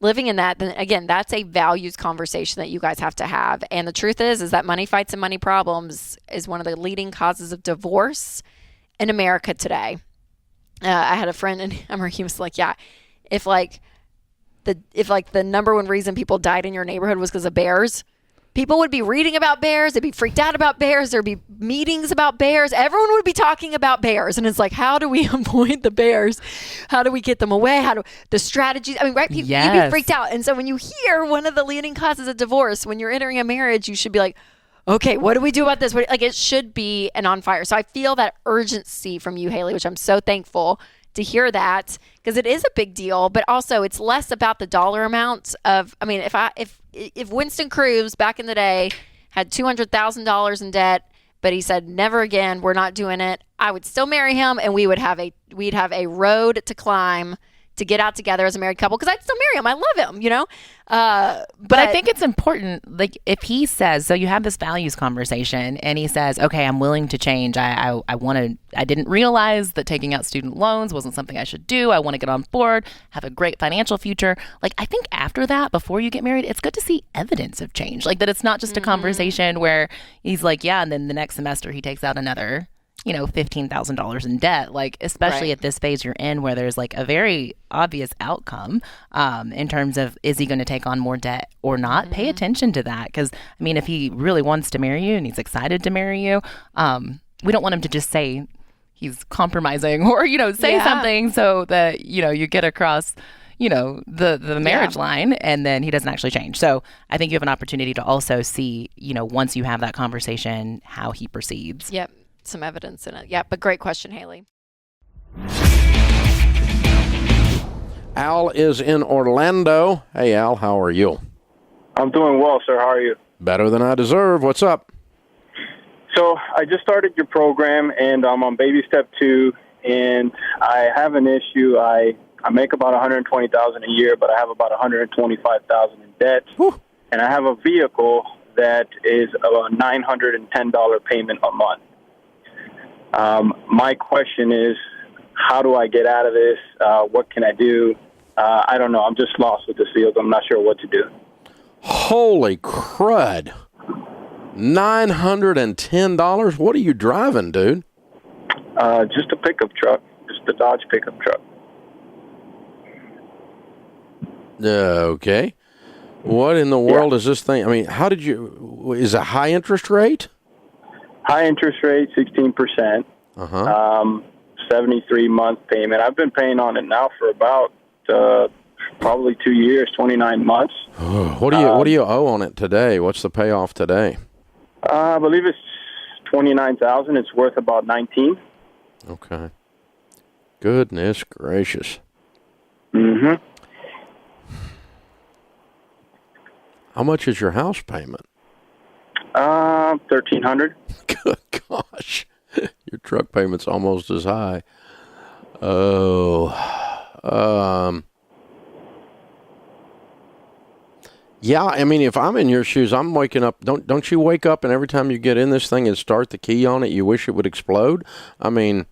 Speaker 10: living in that, then again, that's a values conversation that you guys have to have. And the truth is that money fights and money problems is one of the leading causes of divorce in America today. I had a friend, and I remember he was like, yeah, if the number one reason people died in your neighborhood was because of bears, people would be reading about bears. They'd be freaked out about bears. There'd be meetings about bears. Everyone would be talking about bears. And it's like, how do we avoid the bears? How do we get them away? The strategies? I mean, right? You'd be freaked out. And so when you hear one of the leading causes of divorce, when you're entering a marriage, you should be like, okay, what do we do about this? It should be an on fire. So I feel that urgency from you, Haley, which I'm so thankful to hear that, because it is a big deal, but also it's less about the dollar amount of, I mean, if Winston Cruz back in the day had $200,000 in debt, but he said, never again, we're not doing it, I would still marry him, and we'd have a road to climb to get out together as a married couple, because I'd still marry him. I love him, But
Speaker 11: I think it's important, if he says, so you have this values conversation and he says, okay, I'm willing to change. I didn't realize that taking out student loans wasn't something I should do. I want to get on board, have a great financial future. I think after that, before you get married, it's good to see evidence of change. That it's not just a conversation where he's like, yeah, and then the next semester he takes out another $15,000 in debt, especially
Speaker 10: right.
Speaker 11: at this phase you're in, where there's a very obvious outcome in terms of, is he going to take on more debt or not? Pay attention to that, because I mean, if he really wants to marry you and he's excited to marry you, we don't want him to just say he's compromising or say something so that you get across the marriage line, and then he doesn't actually change. So I think you have an opportunity to also see, once you have that conversation, how he proceeds.
Speaker 10: Yep. Some evidence in it. Yeah, but great question, Haley.
Speaker 1: Al is in Orlando. Hey, Al, how are you?
Speaker 12: I'm doing well, sir. How are you?
Speaker 1: Better than I deserve. What's up?
Speaker 12: So I just started your program, and I'm on baby step 2, and I have an issue. I make about $120,000 a year, but I have about $125,000 in debt.
Speaker 1: Whew.
Speaker 12: And I have a vehicle that is a $910 payment a month. My question is, how do I get out of this? What can I do? I don't know. I'm just lost with this field. I'm not sure what to do.
Speaker 1: Holy crud. $910? What are you driving, dude?
Speaker 12: Just a pickup truck. Just a Dodge pickup truck.
Speaker 1: Okay. What in the world is this thing? I mean, how did you? Is a high interest rate?
Speaker 12: High interest rate, 16%. 73-month payment. I've been paying on it now for about probably 2 years, 29 months.
Speaker 1: What do you owe on it today? What's the payoff today?
Speaker 12: I believe it's $29,000. It's worth about 19.
Speaker 1: Okay. Goodness gracious.
Speaker 12: Mm-hmm.
Speaker 1: How much is your house payment?
Speaker 12: $1,300.
Speaker 1: Good gosh. Your truck payment's almost as high. Oh. Yeah, I mean, if I'm in your shoes, I'm waking up. Don't you wake up and every time you get in this thing and start the key on it, you wish it would explode? I mean,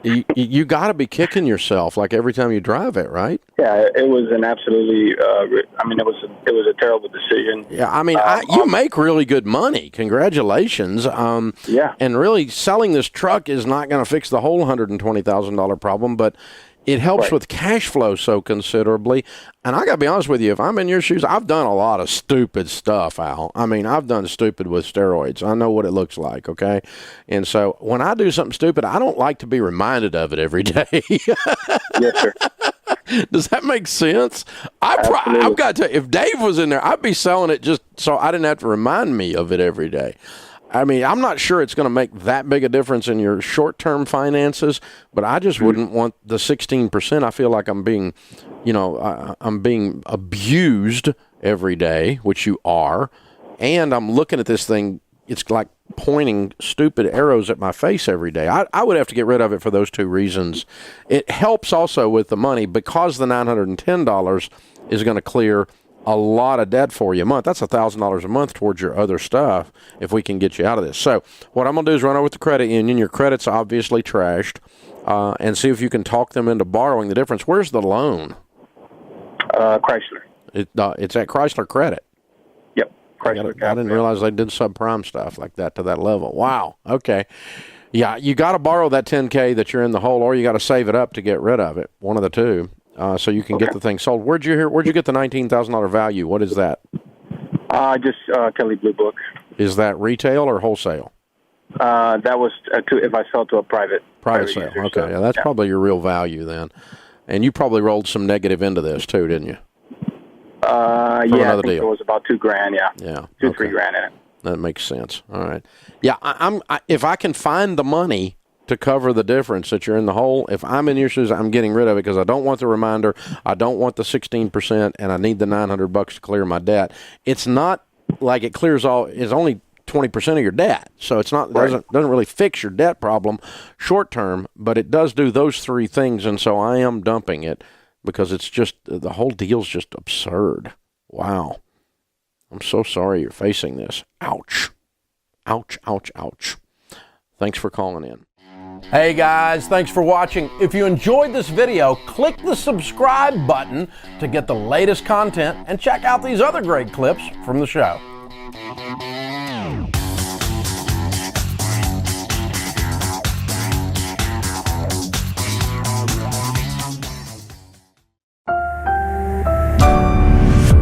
Speaker 1: you got to be kicking yourself like every time you drive it, right?
Speaker 12: Yeah, it was an absolutely. It was a terrible decision.
Speaker 1: Yeah, I mean, you make really good money. Congratulations.
Speaker 12: Yeah.
Speaker 1: And really, selling this truck is not going to fix the whole $120,000 problem, but it helps with cash flow so considerably. And I got to be honest with you, if I'm in your shoes, I've done a lot of stupid stuff, Al. I mean, I've done stupid with steroids. I know what it looks like, okay? And so when I do something stupid, I don't like to be reminded of it every day.
Speaker 12: Yes, sir.
Speaker 1: Does that make sense? I've got to, if Dave was in there, I'd be selling it just so I didn't have to remind me of it every day. I mean, I'm not sure it's going to make that big a difference in your short-term finances, but I just wouldn't want the 16%. I feel like I'm being, I'm being abused every day, which you are, and I'm looking at this thing. It's like pointing stupid arrows at my face every day. I would have to get rid of it for those two reasons. It helps also with the money because the $910 is going to clear a lot of debt for you a month. That's $1,000 a month towards your other stuff if we can get you out of this. So what I'm going to do is run over with the credit union. Your credit's obviously trashed, and see if you can talk them into borrowing the difference. Where's the loan?
Speaker 12: Chrysler.
Speaker 1: It's at Chrysler Credit.
Speaker 12: Yep. Chrysler.
Speaker 1: I didn't realize they did subprime stuff like that to that level. Wow. Okay. Yeah, you got to borrow that $10K that you're in the hole, or you got to save it up to get rid of it. One of the two. So you can get the thing sold. Where'd you get the $19,000 value? What is that?
Speaker 12: Just Kelley Blue Book.
Speaker 1: Is that retail or wholesale?
Speaker 12: That was if I sell to a private
Speaker 1: sale.
Speaker 12: user,
Speaker 1: Okay, yeah, that's probably your real value then. And you probably rolled some negative into this too, didn't you?
Speaker 12: I think it was about $2,000.
Speaker 1: Yeah,
Speaker 12: $3,000 in it.
Speaker 1: That makes sense. All right. Yeah, if I can find the money to cover the difference that you're in the hole, if I'm in your shoes, I'm getting rid of it because I don't want the reminder, I don't want the 16%, and I need the $900 to clear my debt. It's not like it clears all. It's only 20% of your debt, so it's not doesn't really fix your debt problem short term, but it does do those three things, and so I am dumping it because it's just the whole deal's just absurd. Wow. I'm so sorry you're facing this. Ouch. Ouch, ouch, ouch. Thanks for calling in. Hey guys, thanks for watching. If you enjoyed this video, click the subscribe button to get the latest content and check out these other great clips from the show.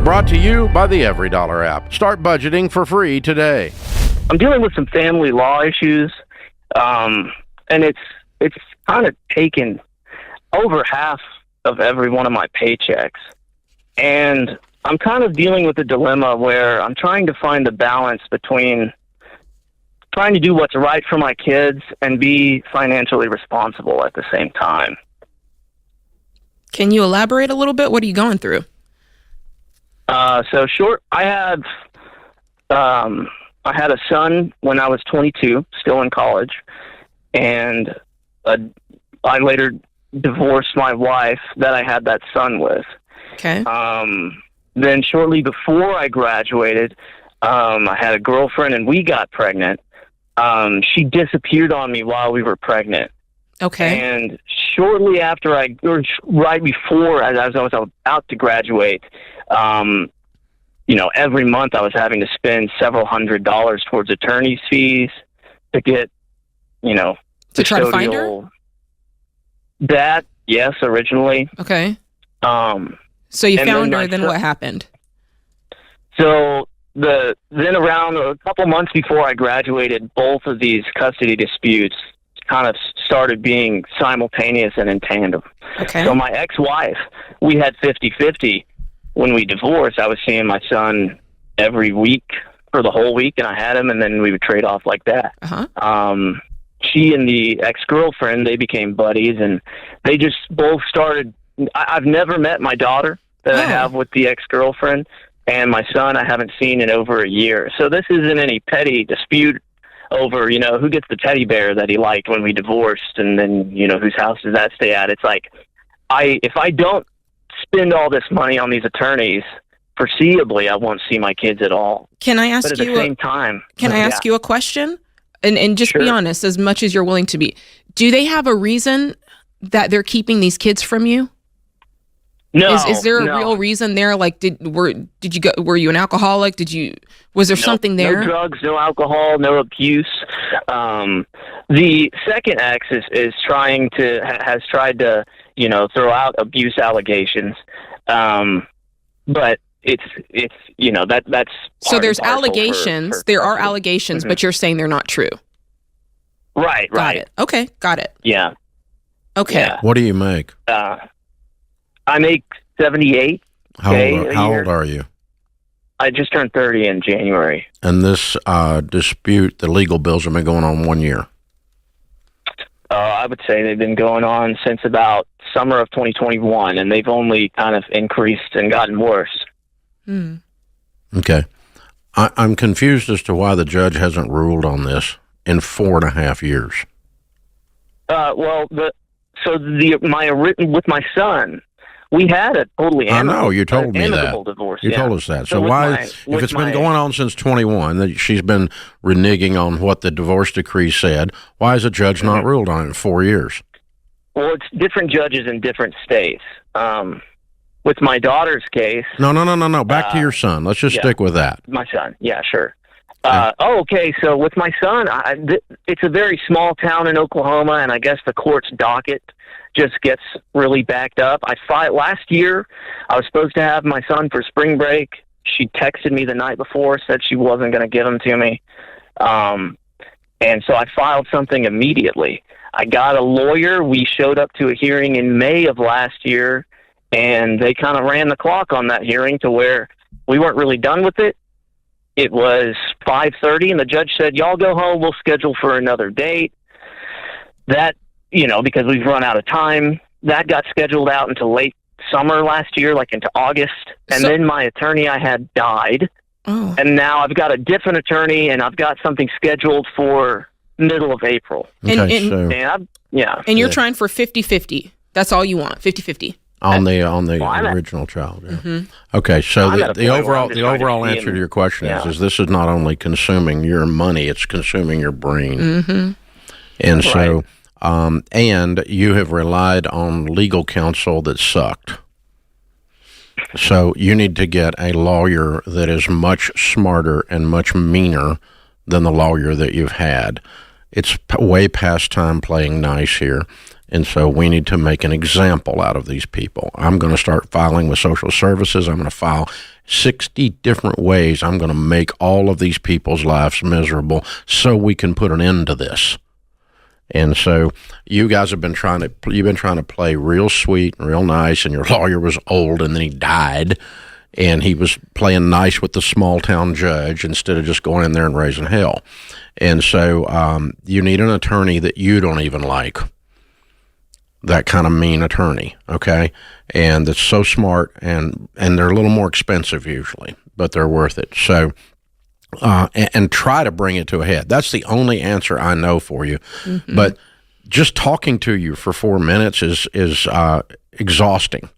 Speaker 1: Brought to you by the EveryDollar app. Start budgeting for free today.
Speaker 13: I'm dealing with some family law issues, and it's kind of taken over half of every one of my paychecks. And I'm kind of dealing with a dilemma where I'm trying to find the balance between trying to do what's right for my kids and be financially responsible at the same time.
Speaker 8: Can you elaborate a little bit? What are you going through?
Speaker 13: I had a son when I was 22, still in college, and I later divorced my wife that I had that son with.
Speaker 8: Okay.
Speaker 13: Then shortly before I graduated, I had a girlfriend and we got pregnant. She disappeared on me while we were pregnant.
Speaker 8: Okay.
Speaker 13: And shortly after right before, as I was about to graduate, every month I was having to spend several $100s towards attorney's fees to get,
Speaker 8: to try to find her?
Speaker 13: That, yes, originally.
Speaker 8: Okay.
Speaker 13: Um,
Speaker 8: So you
Speaker 13: and
Speaker 8: found
Speaker 13: then
Speaker 8: her,
Speaker 13: my
Speaker 8: then
Speaker 13: son-
Speaker 8: what happened?
Speaker 13: So then around a couple months before I graduated, both of these custody disputes kind of started being simultaneous and in tandem.
Speaker 8: Okay.
Speaker 13: So my ex-wife, we had 50-50. When we divorced, I was seeing my son every week for the whole week, and I had him, and then we would trade off like that.
Speaker 8: Uh-huh.
Speaker 13: She and the ex-girlfriend, they became buddies, and they just both started. I've never met my daughter that I have with the ex-girlfriend, and my son I haven't seen in over a year. So this isn't any petty dispute over, who gets the teddy bear that he liked when we divorced, and then, whose house does that stay at. It's like, if I don't spend all this money on these attorneys, foreseeably I won't see my kids at all.
Speaker 8: Can I ask
Speaker 13: but at
Speaker 8: you
Speaker 13: the same time,
Speaker 8: Can I ask you a question? And just be honest, as much as you're willing to be. Do they have a reason that they're keeping these kids from you?
Speaker 13: No.
Speaker 8: Is there a real reason there? Like, were you an alcoholic? Was there something there?
Speaker 13: No drugs, no alcohol, no abuse. The second ex has tried to throw out abuse allegations, but it's that's
Speaker 8: so there's
Speaker 13: part and parcel
Speaker 8: allegations. There are allegations, but you're saying they're not true.
Speaker 13: Right.
Speaker 8: Got it. Okay, got it.
Speaker 13: Yeah.
Speaker 8: Okay.
Speaker 13: Yeah.
Speaker 1: What do you make?
Speaker 13: I make $78.
Speaker 1: How old are you?
Speaker 13: I just turned 30 in January.
Speaker 1: And this dispute, the legal bills have been going on 1 year.
Speaker 13: I would say they've been going on since about summer of 2021, and they've only kind of increased and gotten worse.
Speaker 1: Okay. I'm confused as to why the judge hasn't ruled on this in 4.5 years.
Speaker 13: With my son, we had a totally
Speaker 1: I know, you told me that.
Speaker 13: Divorce.
Speaker 1: You told us that. So why, if it's been going on since 21, that she's been reneging on what the divorce decree said, why has the judge not ruled on it in 4 years?
Speaker 13: Well, it's different judges in different states. With my daughter's case...
Speaker 1: No. Back to your son. Let's just stick with that.
Speaker 13: My son. Yeah, sure. Okay, so with my son, it's a very small town in Oklahoma, and I guess the court's docket just gets really backed up. Last year, I was supposed to have my son for spring break. She texted me the night before, said she wasn't going to give him to me. And so I filed something immediately. I got a lawyer. We showed up to a hearing in May of last year, and they kind of ran the clock on that hearing to where we weren't really done with it. It was 5:30, and the judge said, y'all go home. We'll schedule for another date. That, because we've run out of time, that got scheduled out until late summer last year, like into August. And then my attorney I had died.
Speaker 8: Oh.
Speaker 13: And now I've got a different attorney, and I've got something scheduled for middle of April.
Speaker 8: And you're trying for 50-50. That's all you want, 50-50.
Speaker 1: On the original child. Yeah.
Speaker 8: Mm-hmm.
Speaker 1: Okay, so the
Speaker 13: overall
Speaker 1: answer to your question is this is not only consuming your money, it's consuming your brain.
Speaker 8: Mm-hmm.
Speaker 1: And so, and you have relied on legal counsel that sucked. So you need to get a lawyer that is much smarter and much meaner than the lawyer that you've had. It's way past time playing nice here. And so we need to make an example out of these people. I'm going to start filing with social services. I'm going to file 60 different ways. I'm going to make all of these people's lives miserable so we can put an end to this. And so you guys have been trying to play real sweet and real nice, and your lawyer was old and then he died, and he was playing nice with the small town judge instead of just going in there and raising hell. And so you need an attorney that you don't even like. That kind of mean attorney, okay? And that's so smart, and they're a little more expensive usually, but they're worth it. So, and try to bring it to a head. That's the only answer I know for you. Mm-hmm. But just talking to you for 4 minutes is exhausting,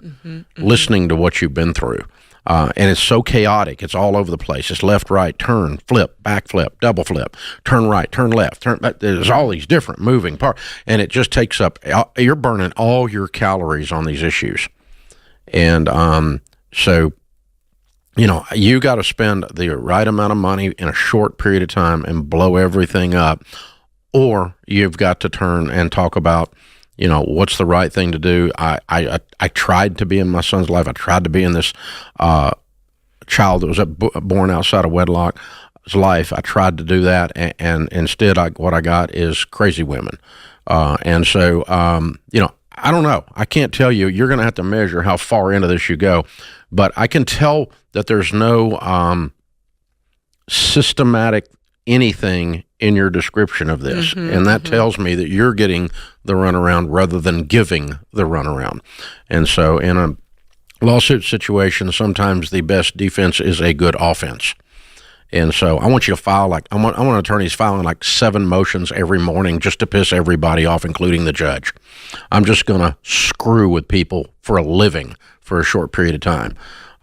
Speaker 1: listening to what you've been through. And it's so chaotic. It's all over the place. It's left, right, turn, flip, back flip, double flip, turn right, turn left, turn back. There's all these different moving parts. And it just takes up, you're burning all your calories on these issues. And so, you got to spend the right amount of money in a short period of time and blow everything up. Or you've got to turn and talk about, what's the right thing to do. I tried to be in my son's life. I tried to be in this child that was born outside of wedlock's life. I tried to do that, and instead what I got is crazy women. And so, I don't know. I can't tell you. You're going to have to measure how far into this you go. But I can tell that there's no systematic anything in your description of this. And that tells me that you're getting the runaround rather than giving the runaround. And so in a lawsuit situation, sometimes the best defense is a good offense. And so I want you to file I want attorneys filing 7 motions every morning just to piss everybody off, including the judge. I'm just going to screw with people for a living for a short period of time,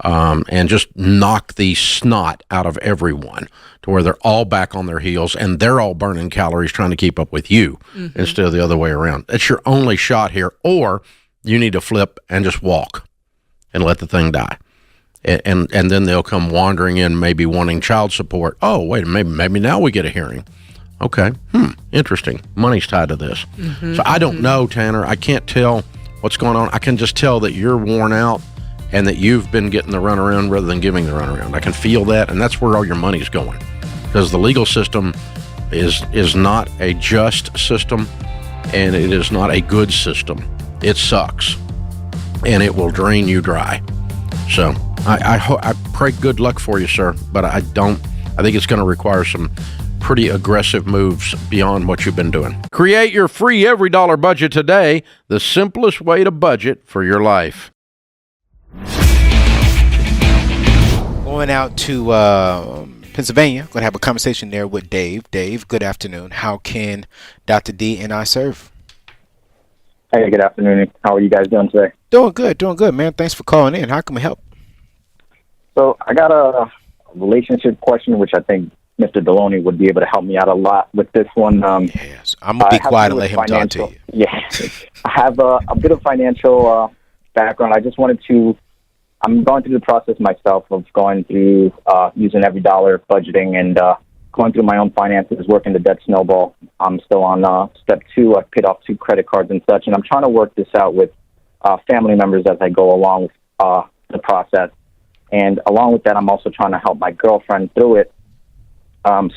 Speaker 1: and just knock the snot out of everyone to where they're all back on their heels and they're all burning calories trying to keep up with you instead of the other way around. That's your only shot here, or you need to flip and just walk and let the thing die. And then they'll come wandering in, maybe wanting child support. Oh, wait, maybe now we get a hearing. Okay, interesting. Money's tied to this. So I don't know, Tanner. I can't tell what's going on. I can just tell that you're worn out and that you've been getting the runaround rather than giving the runaround. I can feel that, and that's where all your money's going. Because the legal system is not a just system, and it is not a good system. It sucks, and it will drain you dry. So I pray good luck for you, sir, but I think it's going to require some pretty aggressive moves beyond what you've been doing. Create your free every dollar budget today, the simplest way to budget for your life.
Speaker 14: Going out to Pennsylvania, going to have a conversation there with Dave. Dave, good afternoon. How can Dr. D and I serve?
Speaker 15: Hey, good afternoon. How are you guys doing today?
Speaker 14: Doing good, man. Thanks for calling in. How can we help?
Speaker 15: So I got a relationship question, which I think Mr. Deloney would be able to help me out a lot with this one.
Speaker 14: Yes, I'm going to be quiet and let him talk to you.
Speaker 15: Yeah, I have a bit of financial background. I just wanted to, I'm going through the process myself of going through using every dollar, budgeting, and going through my own finances, working the debt snowball. I'm still on step 2. I've paid off 2 credit cards and such, and I'm trying to work this out with family members as I go along with the process. And along with that, I'm also trying to help my girlfriend through it.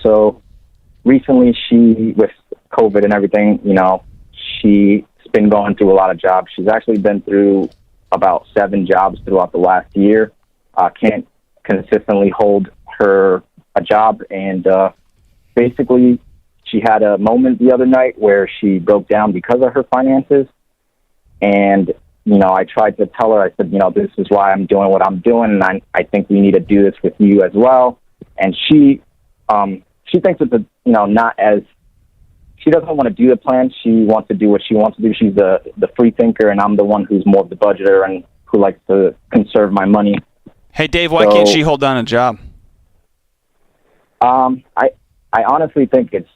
Speaker 15: So recently, she, with COVID and everything, she's been going through a lot of jobs. She's actually been through about 7 jobs throughout the last year. Can't consistently hold her a job. And basically, she had a moment the other night where she broke down because of her finances. And I tried to tell her, I said, this is why I'm doing what I'm doing, and I think we need to do this with you as well. And she thinks it's not as, she doesn't want to do the plan. She wants to do what she wants to do. She's the free thinker, and I'm the one who's more of the budgeter and who likes to conserve my money.
Speaker 3: Hey, Dave, why can't she hold down a job?
Speaker 15: I honestly think it's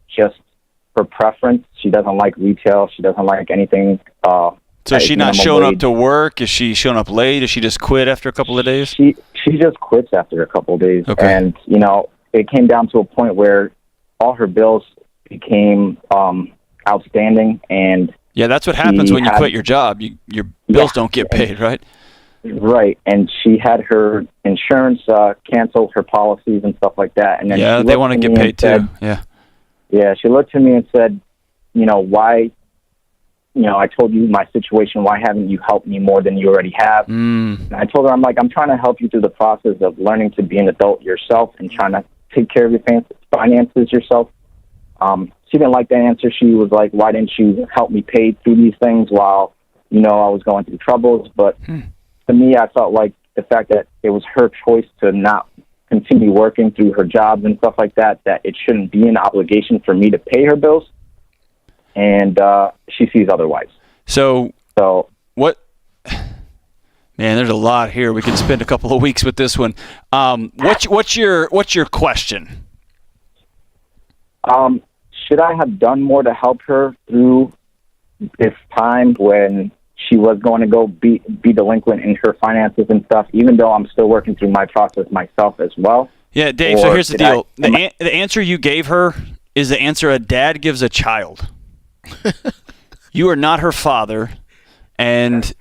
Speaker 15: just her preference. She doesn't like retail. She doesn't like anything.
Speaker 3: So is she not showing up to work? Is she showing up late? Does she just quit after a couple of days?
Speaker 15: She just quits after a couple of days.
Speaker 3: Okay.
Speaker 15: And, it came down to a point where all her bills became outstanding. And
Speaker 3: yeah, that's what happens when you quit your job. Your bills don't get paid, right?
Speaker 15: Right. And she had her insurance cancel, her policies and stuff like that. And then
Speaker 3: they want to get paid too.
Speaker 15: Yeah, she looked to me and said, why... I told you my situation. Why haven't you helped me more than you already have? And I told her, I'm trying to help you through the process of learning to be an adult yourself and trying to take care of your finances yourself. She didn't like that answer. She was like, why didn't you help me pay through these things while, I was going through troubles? But to me, I felt like the fact that it was her choice to not continue working through her jobs and stuff like that, that it shouldn't be an obligation for me to pay her bills. And she sees otherwise.
Speaker 3: So what? Man, there's a lot here. We could spend a couple of weeks with this one. What's your question?
Speaker 15: Should I have done more to help her through this time when she was going to go be delinquent in her finances and stuff, even though I'm still working through my process myself as well?
Speaker 3: Yeah, Dave, so here's the deal. The answer you gave her is the answer a dad gives a child. You are not her father, and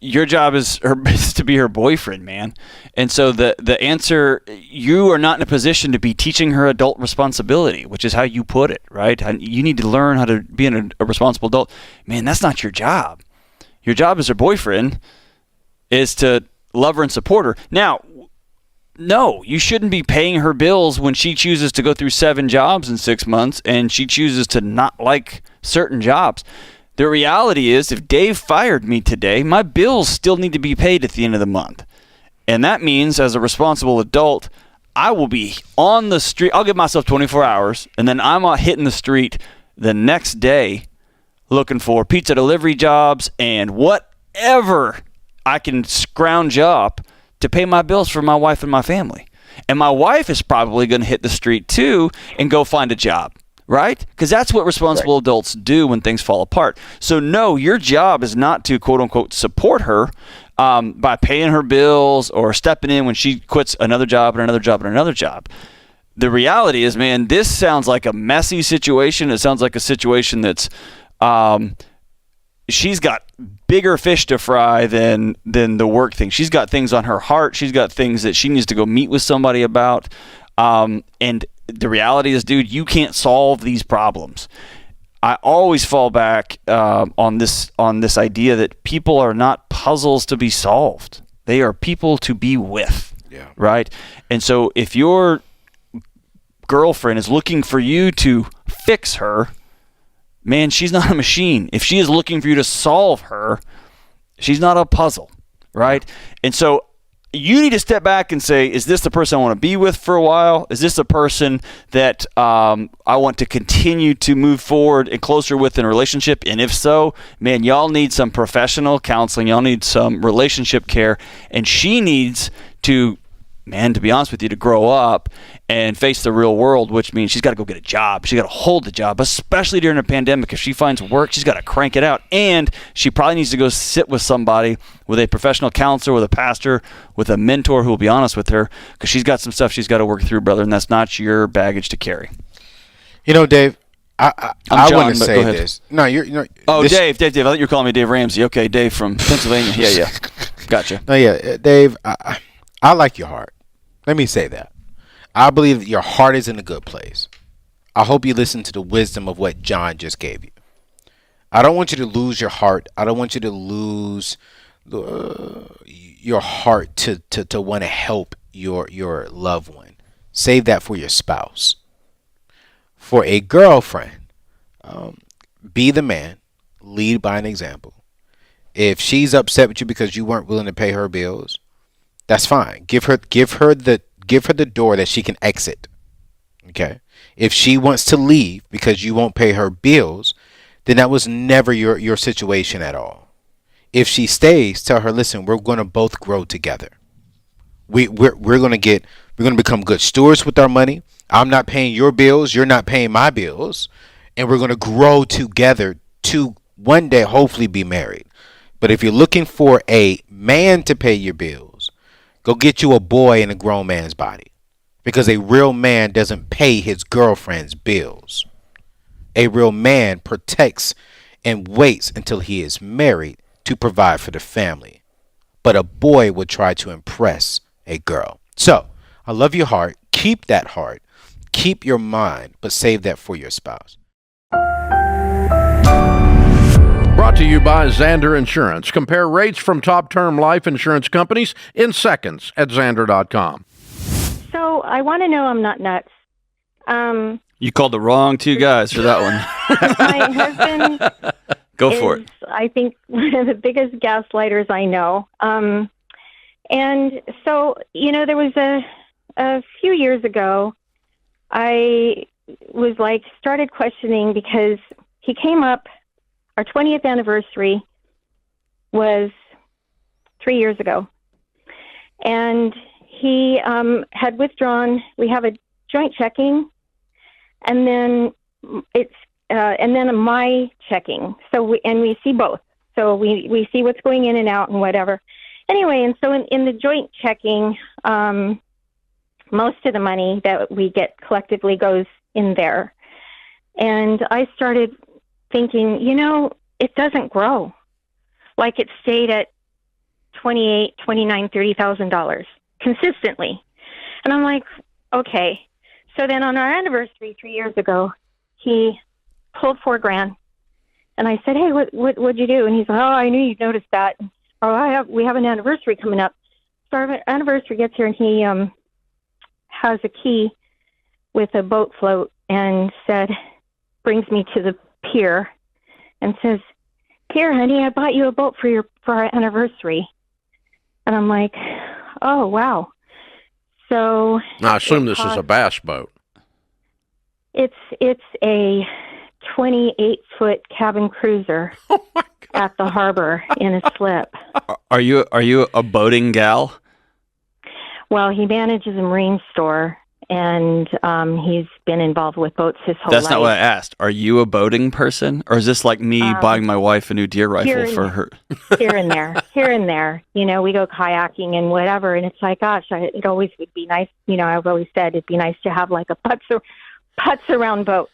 Speaker 3: your job is to be her boyfriend, man. And so the answer, you are not in a position to be teaching her adult responsibility, which is how you put it, right? You need to learn how to be a responsible adult. Man, that's not your job. Your job as her boyfriend is to love her and support her. Now, no, you shouldn't be paying her bills when she chooses to go through 7 jobs in 6 months and she chooses to not like certain jobs. The reality is, if Dave fired me today, my bills still need to be paid at the end of the month. And that means, as a responsible adult, I will be on the street. I'll give myself 24 hours, and then I'm hitting the street the next day looking for pizza delivery jobs and whatever I can scrounge up to pay my bills for my wife and my family. And my wife is probably going to hit the street too and go find a job. Right? Because that's what responsible adults do when things fall apart. So no, your job is not to quote unquote support her by paying her bills or stepping in when she quits another job and another job and another job. The reality is, man, this sounds like a messy situation. It sounds like a situation that's she's got bigger fish to fry than the work thing. She's got things on her heart. She's got things that she needs to go meet with somebody about. And the reality is, dude, you can't solve these problems. I always fall back on this idea that people are not puzzles to be solved. They are people to be with, right? And so if your girlfriend is looking for you to fix her, man, she's not a machine. If she is looking for you to solve her, she's not a puzzle, right? And so you need to step back and say, is this the person I want to be with for a while? Is this the person that I want to continue to move forward and closer with in a relationship? And if so, man, y'all need some professional counseling. Y'all need some relationship care. And she needs to, man, to be honest with you, to grow up and face the real world, which means she's got to go get a job. She's got to hold the job, especially during a pandemic. If she finds work, she's got to crank it out. And she probably needs to go sit with somebody, with a professional counselor, with a pastor, with a mentor who will be honest with her, because she's got some stuff she's got to work through, brother, and that's not your baggage to carry.
Speaker 14: You know, Dave, I want to say this. No, you're.
Speaker 3: Oh, Dave. I thought you were calling me Dave Ramsey. Okay, Dave from Pennsylvania. Yeah. Gotcha.
Speaker 14: No, yeah, Dave, I like your heart. Let me say that. I believe that your heart is in a good place. I hope you listen to the wisdom of what John just gave you. I don't want you to lose your heart. I don't want you to lose your heart to want to help your loved one. Save that for your spouse. For a girlfriend, be the man. Lead by an example. If she's upset with you because you weren't willing to pay her bills, that's fine. Give her the door that she can exit. Okay? If she wants to leave because you won't pay her bills, then that was never your situation at all. If she stays, tell her, listen, we're going to both grow together. We're going to become good stewards with our money. I'm not paying your bills, you're not paying my bills, and we're going to grow together to one day hopefully be married. But if you're looking for a man to pay your bills, go get you a boy in a grown man's body, because a real man doesn't pay his girlfriend's bills. A real man protects and waits until he is married to provide for the family. But a boy would try to impress a girl. So, I love your heart. Keep that heart. Keep your mind, but save that for your spouse.
Speaker 1: Brought to you by Zander Insurance. Compare rates from top term life insurance companies in seconds at Zander.com.
Speaker 7: So I want to know I'm not nuts.
Speaker 3: You called the wrong two guys for that one.
Speaker 7: My husband
Speaker 3: Go for it.
Speaker 7: I think one of the biggest gaslighters I know. And so, there was a few years ago, I was started questioning because he came up, our 20th anniversary was 3 years ago. And he had withdrawn, we have a joint checking, and then my checking. So we see both. So we see what's going in and out and whatever. Anyway, and so in the joint checking, most of the money that we get collectively goes in there. And I started thinking, it doesn't grow. Like it stayed at $28,000, $29,000, $30,000 consistently. And I'm like, okay. So then on our anniversary 3 years ago, he pulled $4,000. And I said, hey, what'd you do? And he's like, oh, I knew you'd notice that. Oh, we have an anniversary coming up. So our anniversary gets here, and he has a key with a boat float and brings me to the pier and says, here, honey, I bought you a boat for our anniversary. And I'm like, oh, wow. So
Speaker 1: I assume this is a bass boat.
Speaker 7: It's a 28-foot cabin cruiser at the harbor in a slip.
Speaker 3: Are you a boating gal?
Speaker 7: Well, he manages a marine store, and he's been involved with boats his whole life.
Speaker 3: That's not what I asked. Are you a boating person, or is this like me buying my wife a new deer rifle for her?
Speaker 7: Here and there. We go kayaking and whatever, and it's like, gosh, it always would be nice. I've always said it'd be nice to have like a putz around boat.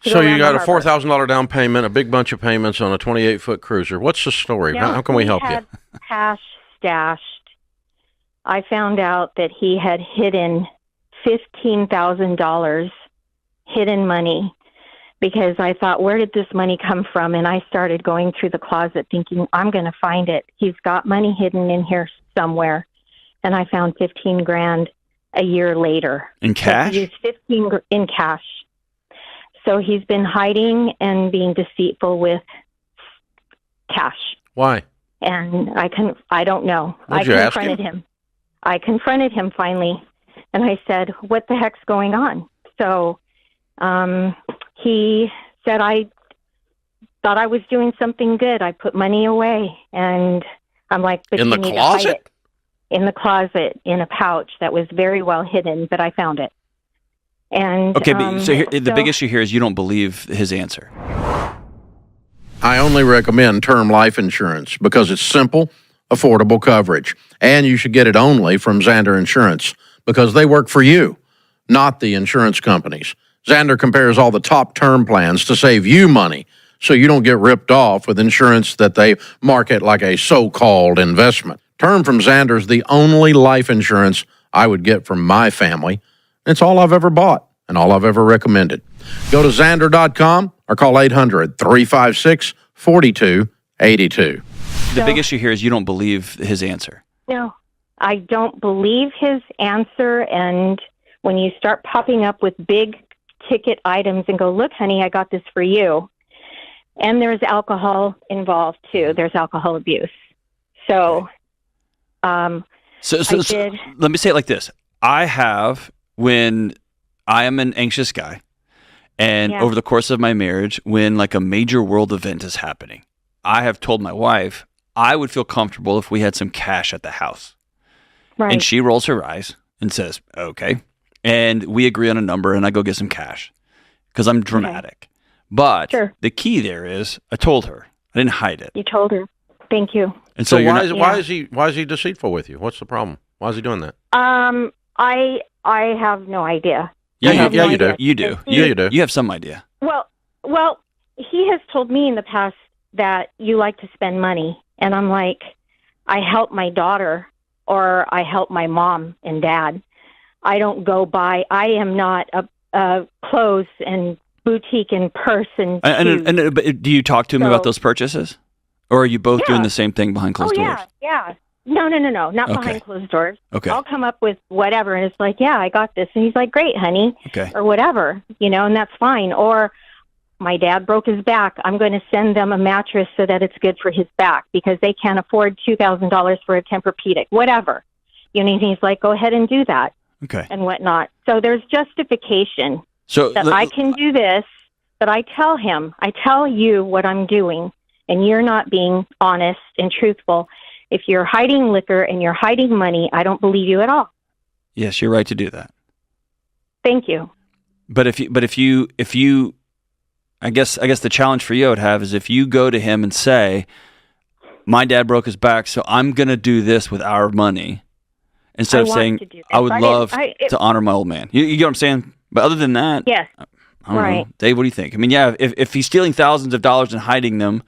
Speaker 1: So you got a $4,000 down payment, a big bunch of payments on a 28-foot cruiser. What's the story? How can we help you?
Speaker 7: Cash stashed. I found out that he had hidden $15,000 hidden money, because I thought, where did this money come from? And I started going through the closet thinking, I'm going to find it. He's got money hidden in here somewhere. And I found $15,000 a year later.
Speaker 3: In cash?
Speaker 7: So he used $15,000 in cash. So he's been hiding and being deceitful with cash.
Speaker 1: Why?
Speaker 7: And I don't know.
Speaker 1: What'd you ask him?
Speaker 7: him. I confronted him finally, and I said, what the heck's going on? So he said, I thought I was doing something good. I put money away. And I'm like, but
Speaker 1: in
Speaker 7: you
Speaker 1: the
Speaker 7: need to hide
Speaker 1: closet?
Speaker 7: it. In the closet, in a pouch that was very well hidden, but I found it. And
Speaker 3: okay, but the big issue here is you don't believe his answer.
Speaker 1: I only recommend term life insurance because it's simple, affordable coverage, and you should get it only from Xander Insurance because they work for you, not the insurance companies. Xander compares all the top term plans to save you money so you don't get ripped off with insurance that they market like a so-called investment. Term from Xander is the only life insurance I would get from my family. It's all I've ever bought and all I've ever recommended. Go to Xander.com or call 800-356-4282.
Speaker 3: The big issue here is you don't believe his answer.
Speaker 7: No, I don't believe his answer. And when you start popping up with big ticket items and go, look, honey, I got this for you. And there's alcohol involved too. There's alcohol abuse. So,
Speaker 3: So let me say it like this. When I am an anxious guy, and over the course of my marriage, when like a major world event is happening, I have told my wife I would feel comfortable if we had some cash at the house.
Speaker 7: Right.
Speaker 3: And she rolls her eyes and says, okay. And we agree on a number, and I go get some cash because I'm dramatic. Okay. But the key there is I told her. I didn't hide it.
Speaker 7: You told her. Thank you.
Speaker 3: And so
Speaker 1: why is he deceitful with you? What's the problem? Why is he doing that?
Speaker 7: I have no idea.
Speaker 3: Yeah,
Speaker 1: you do.
Speaker 3: You do.
Speaker 1: You do.
Speaker 3: You have some idea.
Speaker 7: Well, he has told me in the past that you like to spend money. And I'm like, I help my daughter or I help my mom and dad. I don't go buy. I am not a clothes and boutique and purse and
Speaker 3: but do you talk to him about those purchases? Or are you both doing the same thing behind closed doors?
Speaker 7: Yeah. No. Not behind closed doors.
Speaker 3: Okay.
Speaker 7: I'll come up with whatever, and it's like, yeah, I got this. And he's like, great, honey.
Speaker 3: Okay.
Speaker 7: Or whatever, and that's fine. Or my dad broke his back. I'm going to send them a mattress so that it's good for his back because they can't afford $2,000 for a Tempur-Pedic, whatever. And he's like, go ahead and do that.
Speaker 3: Okay.
Speaker 7: And whatnot. So there's justification that I can do this, but I tell you what I'm doing, and you're not being honest and truthful. If you're hiding liquor and you're hiding money, I don't believe you at all.
Speaker 3: Yes, you're right to do that.
Speaker 7: Thank you.
Speaker 3: But if you, I guess the challenge for you I would have is if you go to him and say, my dad broke his back, so I'm going to do this with our money, instead of saying, I would love to honor my old man. You get what I'm saying? But other than that,
Speaker 7: yes.
Speaker 3: I don't know. Dave, what do you think? I mean, yeah, if he's stealing thousands of dollars and hiding them,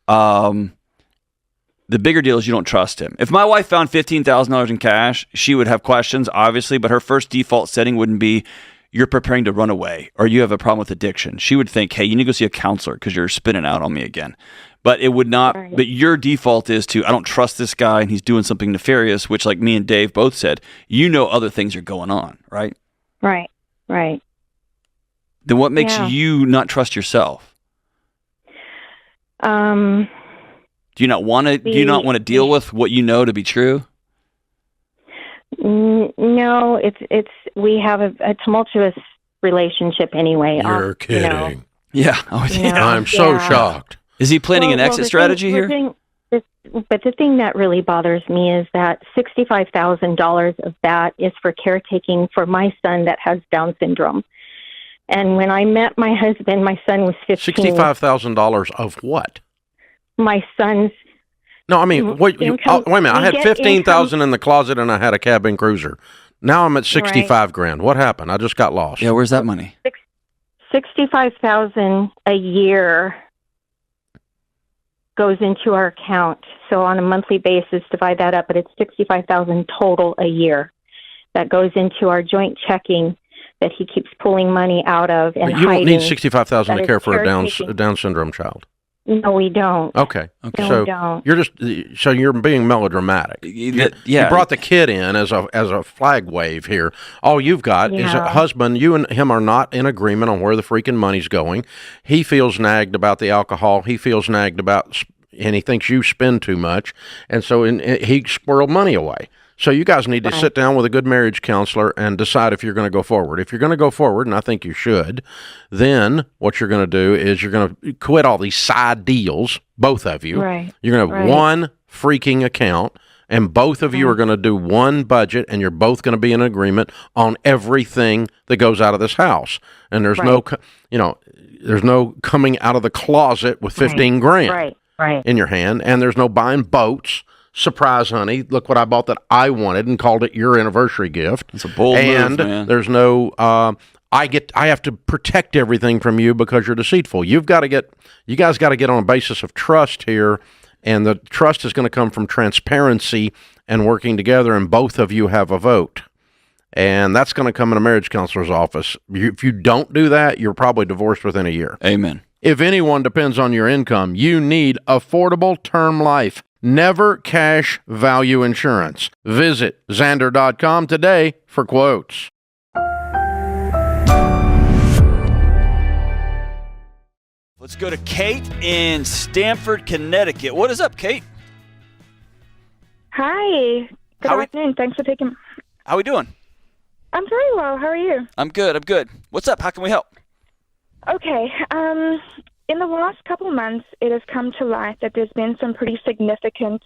Speaker 3: the bigger deal is you don't trust him. If my wife found $15,000 in cash, she would have questions, obviously, but her first default setting wouldn't be, you're preparing to run away or you have a problem with addiction. She would think, hey, you need to go see a counselor because you're spinning out on me again. But it would not, but your default is to, I don't trust this guy and he's doing something nefarious, which like me and Dave both said, other things are going on, right?
Speaker 16: Right.
Speaker 3: Then what makes you not trust yourself? Do you not want to deal with what you know to be true?
Speaker 16: No, it's we have a tumultuous relationship anyway.
Speaker 1: You're kidding.
Speaker 3: Yeah.
Speaker 1: I'm so shocked.
Speaker 3: Is he planning an exit strategy here?
Speaker 16: But the thing that really bothers me is that $65,000 of that is for caretaking for my son that has Down syndrome. And when I met my husband, my son was 15.
Speaker 1: $65,000 of what?
Speaker 16: My son's.
Speaker 1: No, I mean, wait a minute. I had $15,000 in the closet and I had a cabin cruiser. Now I'm at 65 grand. What happened? I just got lost.
Speaker 3: Yeah, where's that money?
Speaker 16: $65,000 a year goes into our account. So on a monthly basis, divide that up, but it's $65,000 total a year that goes into our joint checking that he keeps pulling money out of and
Speaker 1: but you
Speaker 16: hiding.
Speaker 1: don't need $65,000 to care for a Down syndrome child.
Speaker 16: No, we don't.
Speaker 1: Okay.
Speaker 16: No,
Speaker 1: so
Speaker 16: we don't.
Speaker 1: you're being melodramatic. You brought the kid in as a flag wave here. All you've got is a husband. You and him are not in agreement on where the freaking money's going. He feels nagged about the alcohol. He feels nagged about, and he thinks you spend too much, and so he squirreled money away. So you guys need to sit down with a good marriage counselor and decide if you're going to go forward. If you're going to go forward, and I think you should, then what you're going to do is you're going to quit all these side deals, both of you.
Speaker 16: Right.
Speaker 1: You're going to have one freaking account, and both of you are going to do one budget, and you're both going to be in agreement on everything that goes out of this house. And there's there's no coming out of the closet with 15 grand in your hand, and there's no buying boats. Surprise, honey, look what I bought that I wanted and called it your anniversary gift.
Speaker 3: It's a bold move, man.
Speaker 1: There's no I have to protect everything from you because you're deceitful. You guys got to get on a basis of trust here, and the trust is going to come from transparency and working together, and both of you have a vote. And that's going to come in a marriage counselor's office. If you don't do that, you're probably divorced within a year.
Speaker 3: Amen.
Speaker 1: If anyone depends on your income, you need affordable term life. Never cash value insurance. Visit Xander.com today for quotes.
Speaker 3: Let's go to Kate in Stamford, Connecticut. What is up, Kate?
Speaker 17: Hi. Good afternoon. Thanks for taking.
Speaker 3: How we doing?
Speaker 17: I'm very well. How are you?
Speaker 3: I'm good. What's up? How can we help?
Speaker 17: Okay. In the last couple of months, it has come to light that there's been some pretty significant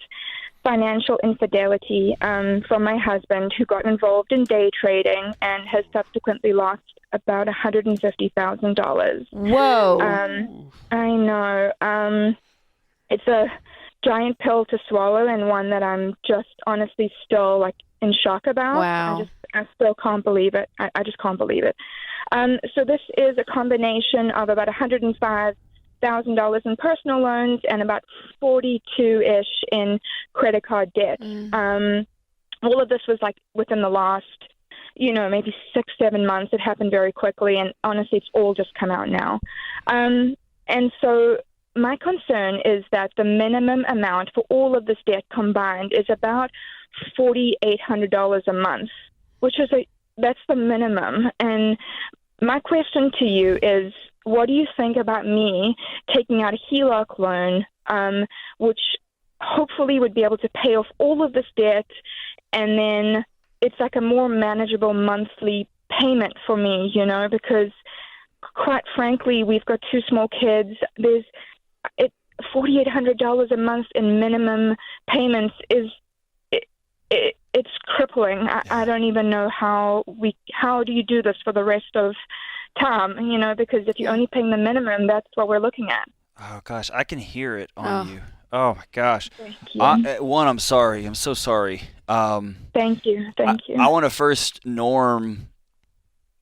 Speaker 17: financial infidelity from my husband, who got involved in day trading and has subsequently lost about $150,000.
Speaker 10: Whoa.
Speaker 17: I know. It's a giant pill to swallow, and one that I'm just honestly still in shock about.
Speaker 10: Wow.
Speaker 17: I still can't believe it. I just can't believe it. So this is a combination of about $105,000 in personal loans and about 42-ish in credit card debt. All of this was within the last, maybe 6-7 months. It happened very quickly, and honestly, it's all just come out now. And so my concern is that the minimum amount for all of this debt combined is about $4,800 a month, which is that's the minimum. And my question to you is, what do you think about me taking out a HELOC loan, which hopefully would be able to pay off all of this debt, and then it's a more manageable monthly payment for me, because quite frankly, we've got 2 small kids. There's $4,800 a month in minimum payments it's crippling. I don't even know how do you do this for the rest of time, because if you're only paying the minimum, that's what we're looking at.
Speaker 3: Oh gosh, I can hear it on you. Oh my gosh.
Speaker 17: Thank you.
Speaker 3: I'm sorry. I'm so sorry.
Speaker 17: Thank you.
Speaker 3: I want to first norm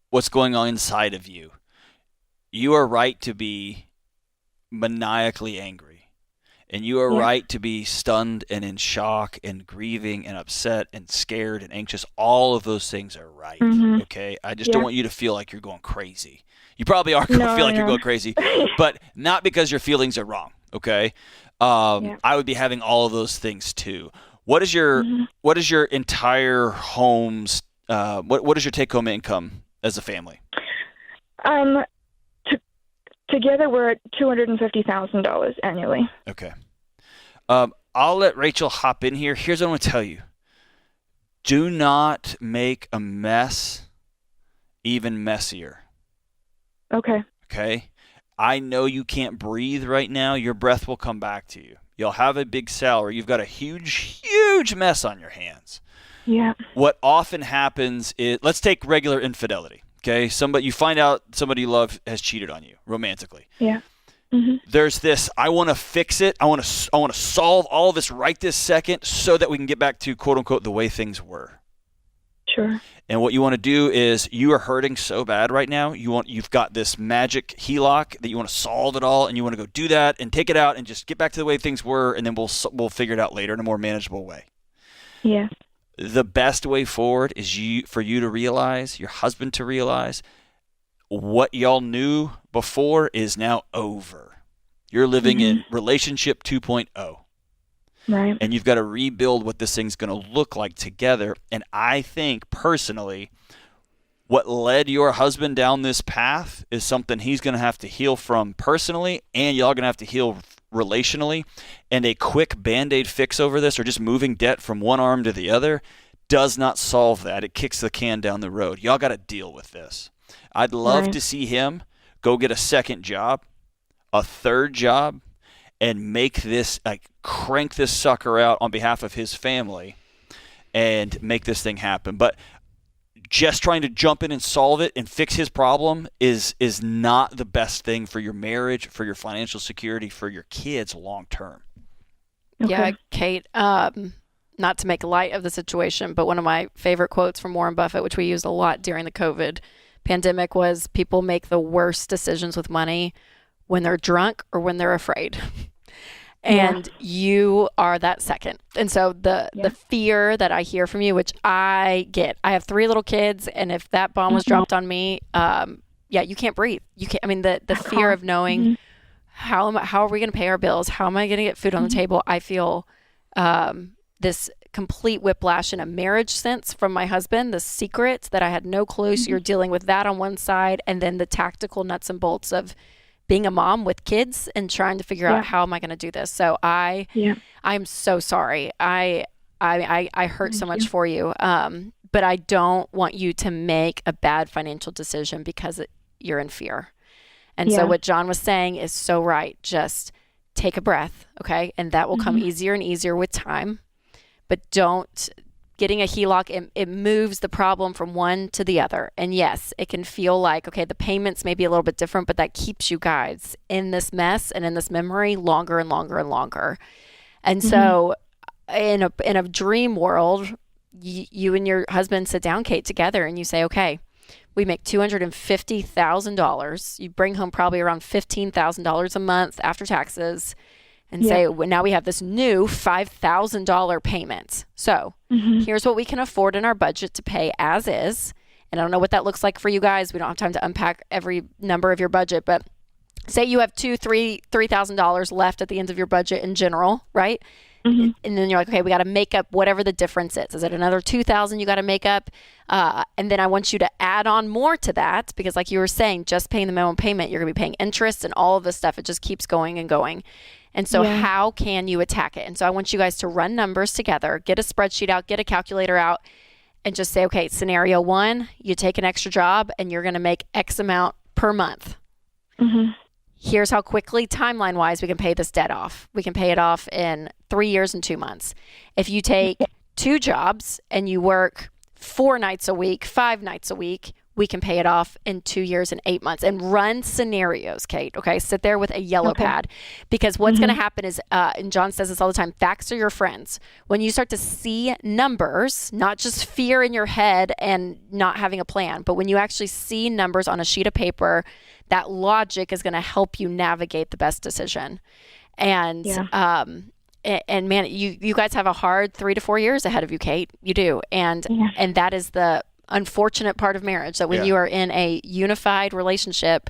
Speaker 3: what's going on inside of you. you are right to be maniacally angry. And you are right to be stunned and in shock and grieving and upset and scared and anxious. All of those things are right, okay? I just don't want you to feel like you're going crazy. You probably are going to feel like you're going crazy, but not because your feelings are wrong, okay? I would be having all of those things too. What is your entire home's what is your take-home income as a family?
Speaker 17: Together, we're at $250,000 annually.
Speaker 3: Okay. I'll let Rachel hop in here. Here's what I'm going to tell you. Do not make a mess even messier.
Speaker 17: Okay.
Speaker 3: Okay? I know you can't breathe right now. Your breath will come back to you. You'll have a big salary. You've got a huge, huge mess on your hands.
Speaker 17: Yeah.
Speaker 3: What often happens is, let's take regular infidelity. Okay, you find out somebody you love has cheated on you romantically.
Speaker 17: Yeah.
Speaker 3: There's this, I want to fix it. I want to solve all of this right this second so that we can get back to quote unquote the way things were.
Speaker 17: Sure.
Speaker 3: And what you want to do is, you are hurting so bad right now. You've got this magic HELOC that you want to solve it all, and you want to go do that and take it out and just get back to the way things were, and then we'll figure it out later in a more manageable way.
Speaker 17: Yeah.
Speaker 3: The best way forward is for you to realize, your husband to realize, what y'all knew before is now over. You're living in relationship 2.0.
Speaker 17: Right.
Speaker 3: And you've got to rebuild what this thing's going to look like together. And I think, personally, what led your husband down this path is something he's going to have to heal from personally, and y'all going to have to heal relationally. And a quick Band-Aid fix over this, or just moving debt from one arm to the other, does not solve that. It kicks the can down the road. Y'all got to deal with this. I'd love to see him go get a second job, a third job, and make this, crank this sucker out on behalf of his family and make this thing happen. But just trying to jump in and solve it and fix his problem is not the best thing for your marriage, for your financial security, for your kids long term.
Speaker 17: Okay.
Speaker 10: Yeah, Kate, not to make light of the situation, but one of my favorite quotes from Warren Buffett, which we used a lot during the COVID pandemic, was, people make the worst decisions with money when they're drunk or when they're afraid. And you are that second. And so the fear that I hear from you, which I get, I have 3 little kids, and if that bomb was dropped on me, you can't breathe. You can't. I mean, the fear of knowing how are we going to pay our bills? How am I going to get food on the table? I feel this complete whiplash in a marriage sense from my husband, the secret that I had no clue. So you're dealing with that on one side, and then the tactical nuts and bolts of being a mom with kids and trying to figure out, how am I going to do this? So I'm so sorry. I hurt so much for you. But I don't want you to make a bad financial decision because you're in fear. And so what John was saying is so right. Just take a breath. Okay. And that will come easier and easier with time, but getting a HELOC, it moves the problem from one to the other. And yes, it can feel like, okay, the payments may be a little bit different, but that keeps you guys in this mess and in this memory longer and longer and longer. And so in a dream world, you and your husband sit down, Kate, together, and you say, okay, we make $250,000. You bring home probably around $15,000 a month after taxes, and say, well, now we have this new $5,000 payment. So here's what we can afford in our budget to pay as is. And I don't know what that looks like for you guys. We don't have time to unpack every number of your budget, but say you have $3,000 left at the end of your budget in general, right? And then you're like, okay, we got to make up whatever the difference is. Is it another $2,000 you got to make up? And then I want you to add on more to that, because like you were saying, just paying the minimum payment, you're going to be paying interest and all of this stuff. It just keeps going and going. And so how can you attack it? And so I want you guys to run numbers together, get a spreadsheet out, get a calculator out, and just say, okay, scenario 1, you take an extra job and you're going to make X amount per month. Here's how quickly, timeline-wise, we can pay this debt off. We can pay it off in 3 years and 2 months. If you take 2 jobs and you work 4 nights a week, 5 nights a week, we can pay it off in 2 years and 8 months, and run scenarios, Kate. Okay. Sit there with a yellow pad, because what's going to happen is, and John says this all the time, facts are your friends. When you start to see numbers, not just fear in your head and not having a plan, but when you actually see numbers on a sheet of paper, that logic is going to help you navigate the best decision. And, and man, you guys have a hard 3 to 4 years ahead of you, Kate. You do. And that is the unfortunate part of marriage, that when you are in a unified relationship,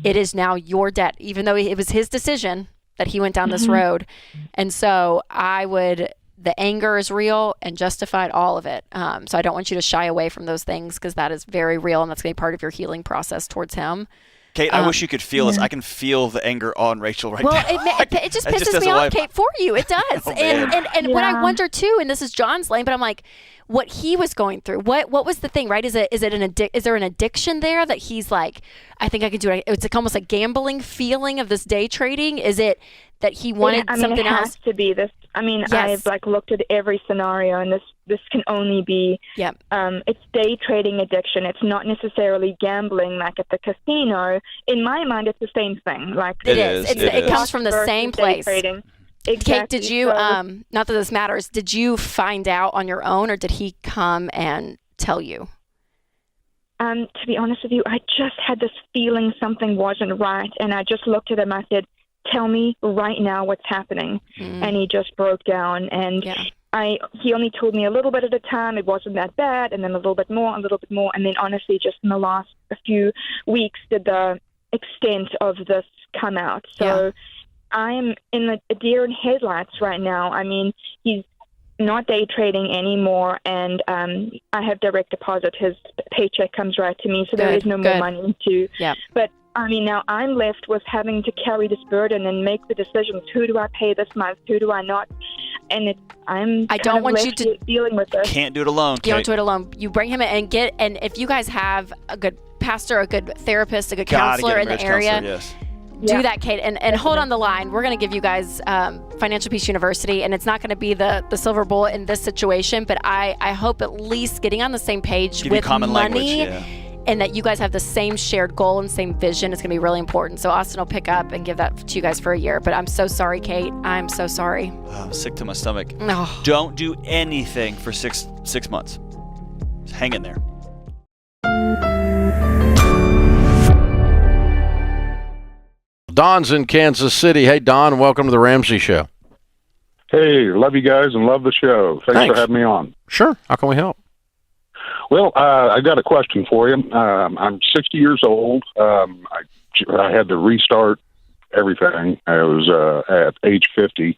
Speaker 10: it is now your debt, even though it was his decision that he went down this road. And so the anger is real and justified, all of it. So I don't want you to shy away from those things, because that is very real, and that's going to be part of your healing process towards him.
Speaker 3: Kate, I wish you could feel this. I can feel the anger on Rachel right now.
Speaker 10: Well, it just pisses me off, Kate, for you. It does. And what I wonder too, and this is John's lane, but I'm like, what he was going through, what was the thing, right? Is there an addiction there that he's like, I think I can do it? It's like almost a gambling feeling of this day trading. Is it that he wanted something
Speaker 17: it has
Speaker 10: else?
Speaker 17: to be this. I mean, I've looked at every scenario, and this can only be. It's day trading addiction. It's not necessarily gambling like at the casino. In my mind, it's the same thing. Like
Speaker 10: it is. It comes from the same place.
Speaker 17: Exactly.
Speaker 10: Kate, did you? Not that this matters. Did you find out on your own, or did he come and tell you?
Speaker 17: To be honest with you, I just had this feeling something wasn't right, and I just looked at him. I said, tell me right now what's happening. And he just broke down, and he only told me a little bit at a time. It wasn't that bad, and then a little bit more, and then honestly, just in the last few weeks did the extent of this come out. So I am in a deer in headlights right now. I mean, he's not day trading anymore, and I have direct deposit. His paycheck comes right to me, so there is no more money to. But I mean, now I'm left with having to carry this burden and make the decisions. Who do I pay this month? Who do I not? And I don't want you to dealing with this.
Speaker 3: Can't do it alone, Kate.
Speaker 10: You don't do it alone. You bring him in and if you guys have a good pastor, a good therapist, a good counselor in the area. Do that, Kate, and hold on the line. We're going to give you guys Financial Peace University, and it's not going to be the silver bullet in this situation, but I hope at least getting on the same page with
Speaker 3: common
Speaker 10: money,
Speaker 3: language,
Speaker 10: and that you guys have the same shared goal and same vision is going to be really important. So Austin will pick up and give that to you guys for a year. But I'm so sorry, Kate. I'm so sorry.
Speaker 3: I'm sick to my stomach.
Speaker 10: Oh.
Speaker 3: Don't do anything for six months. Just hang in there.
Speaker 1: Don's in Kansas City. Hey, Don, welcome to the Ramsey Show.
Speaker 18: Hey, love you guys and love the show. Thanks for having me on.
Speaker 1: Sure. How can we help?
Speaker 18: Well, I got a question for you. I'm 60 years old. I had to restart everything. I was at age 50.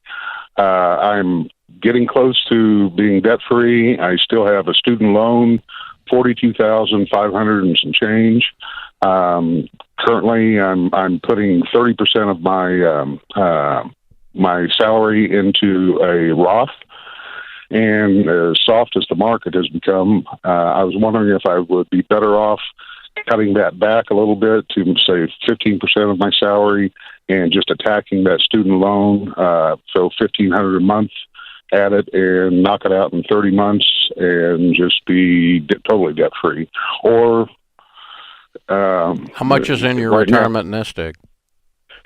Speaker 18: I'm getting close to being debt-free. I still have a student loan, $42,500 and some change. Currently, I'm putting 30% of my salary into a Roth. And as soft as the market has become, I was wondering if I would be better off cutting that back a little bit to, say, 15% of my salary and just attacking that student loan, so $1,500 a month at it and knock it out in 30 months and just be totally debt-free. Or
Speaker 1: how much is in your retirement nest egg?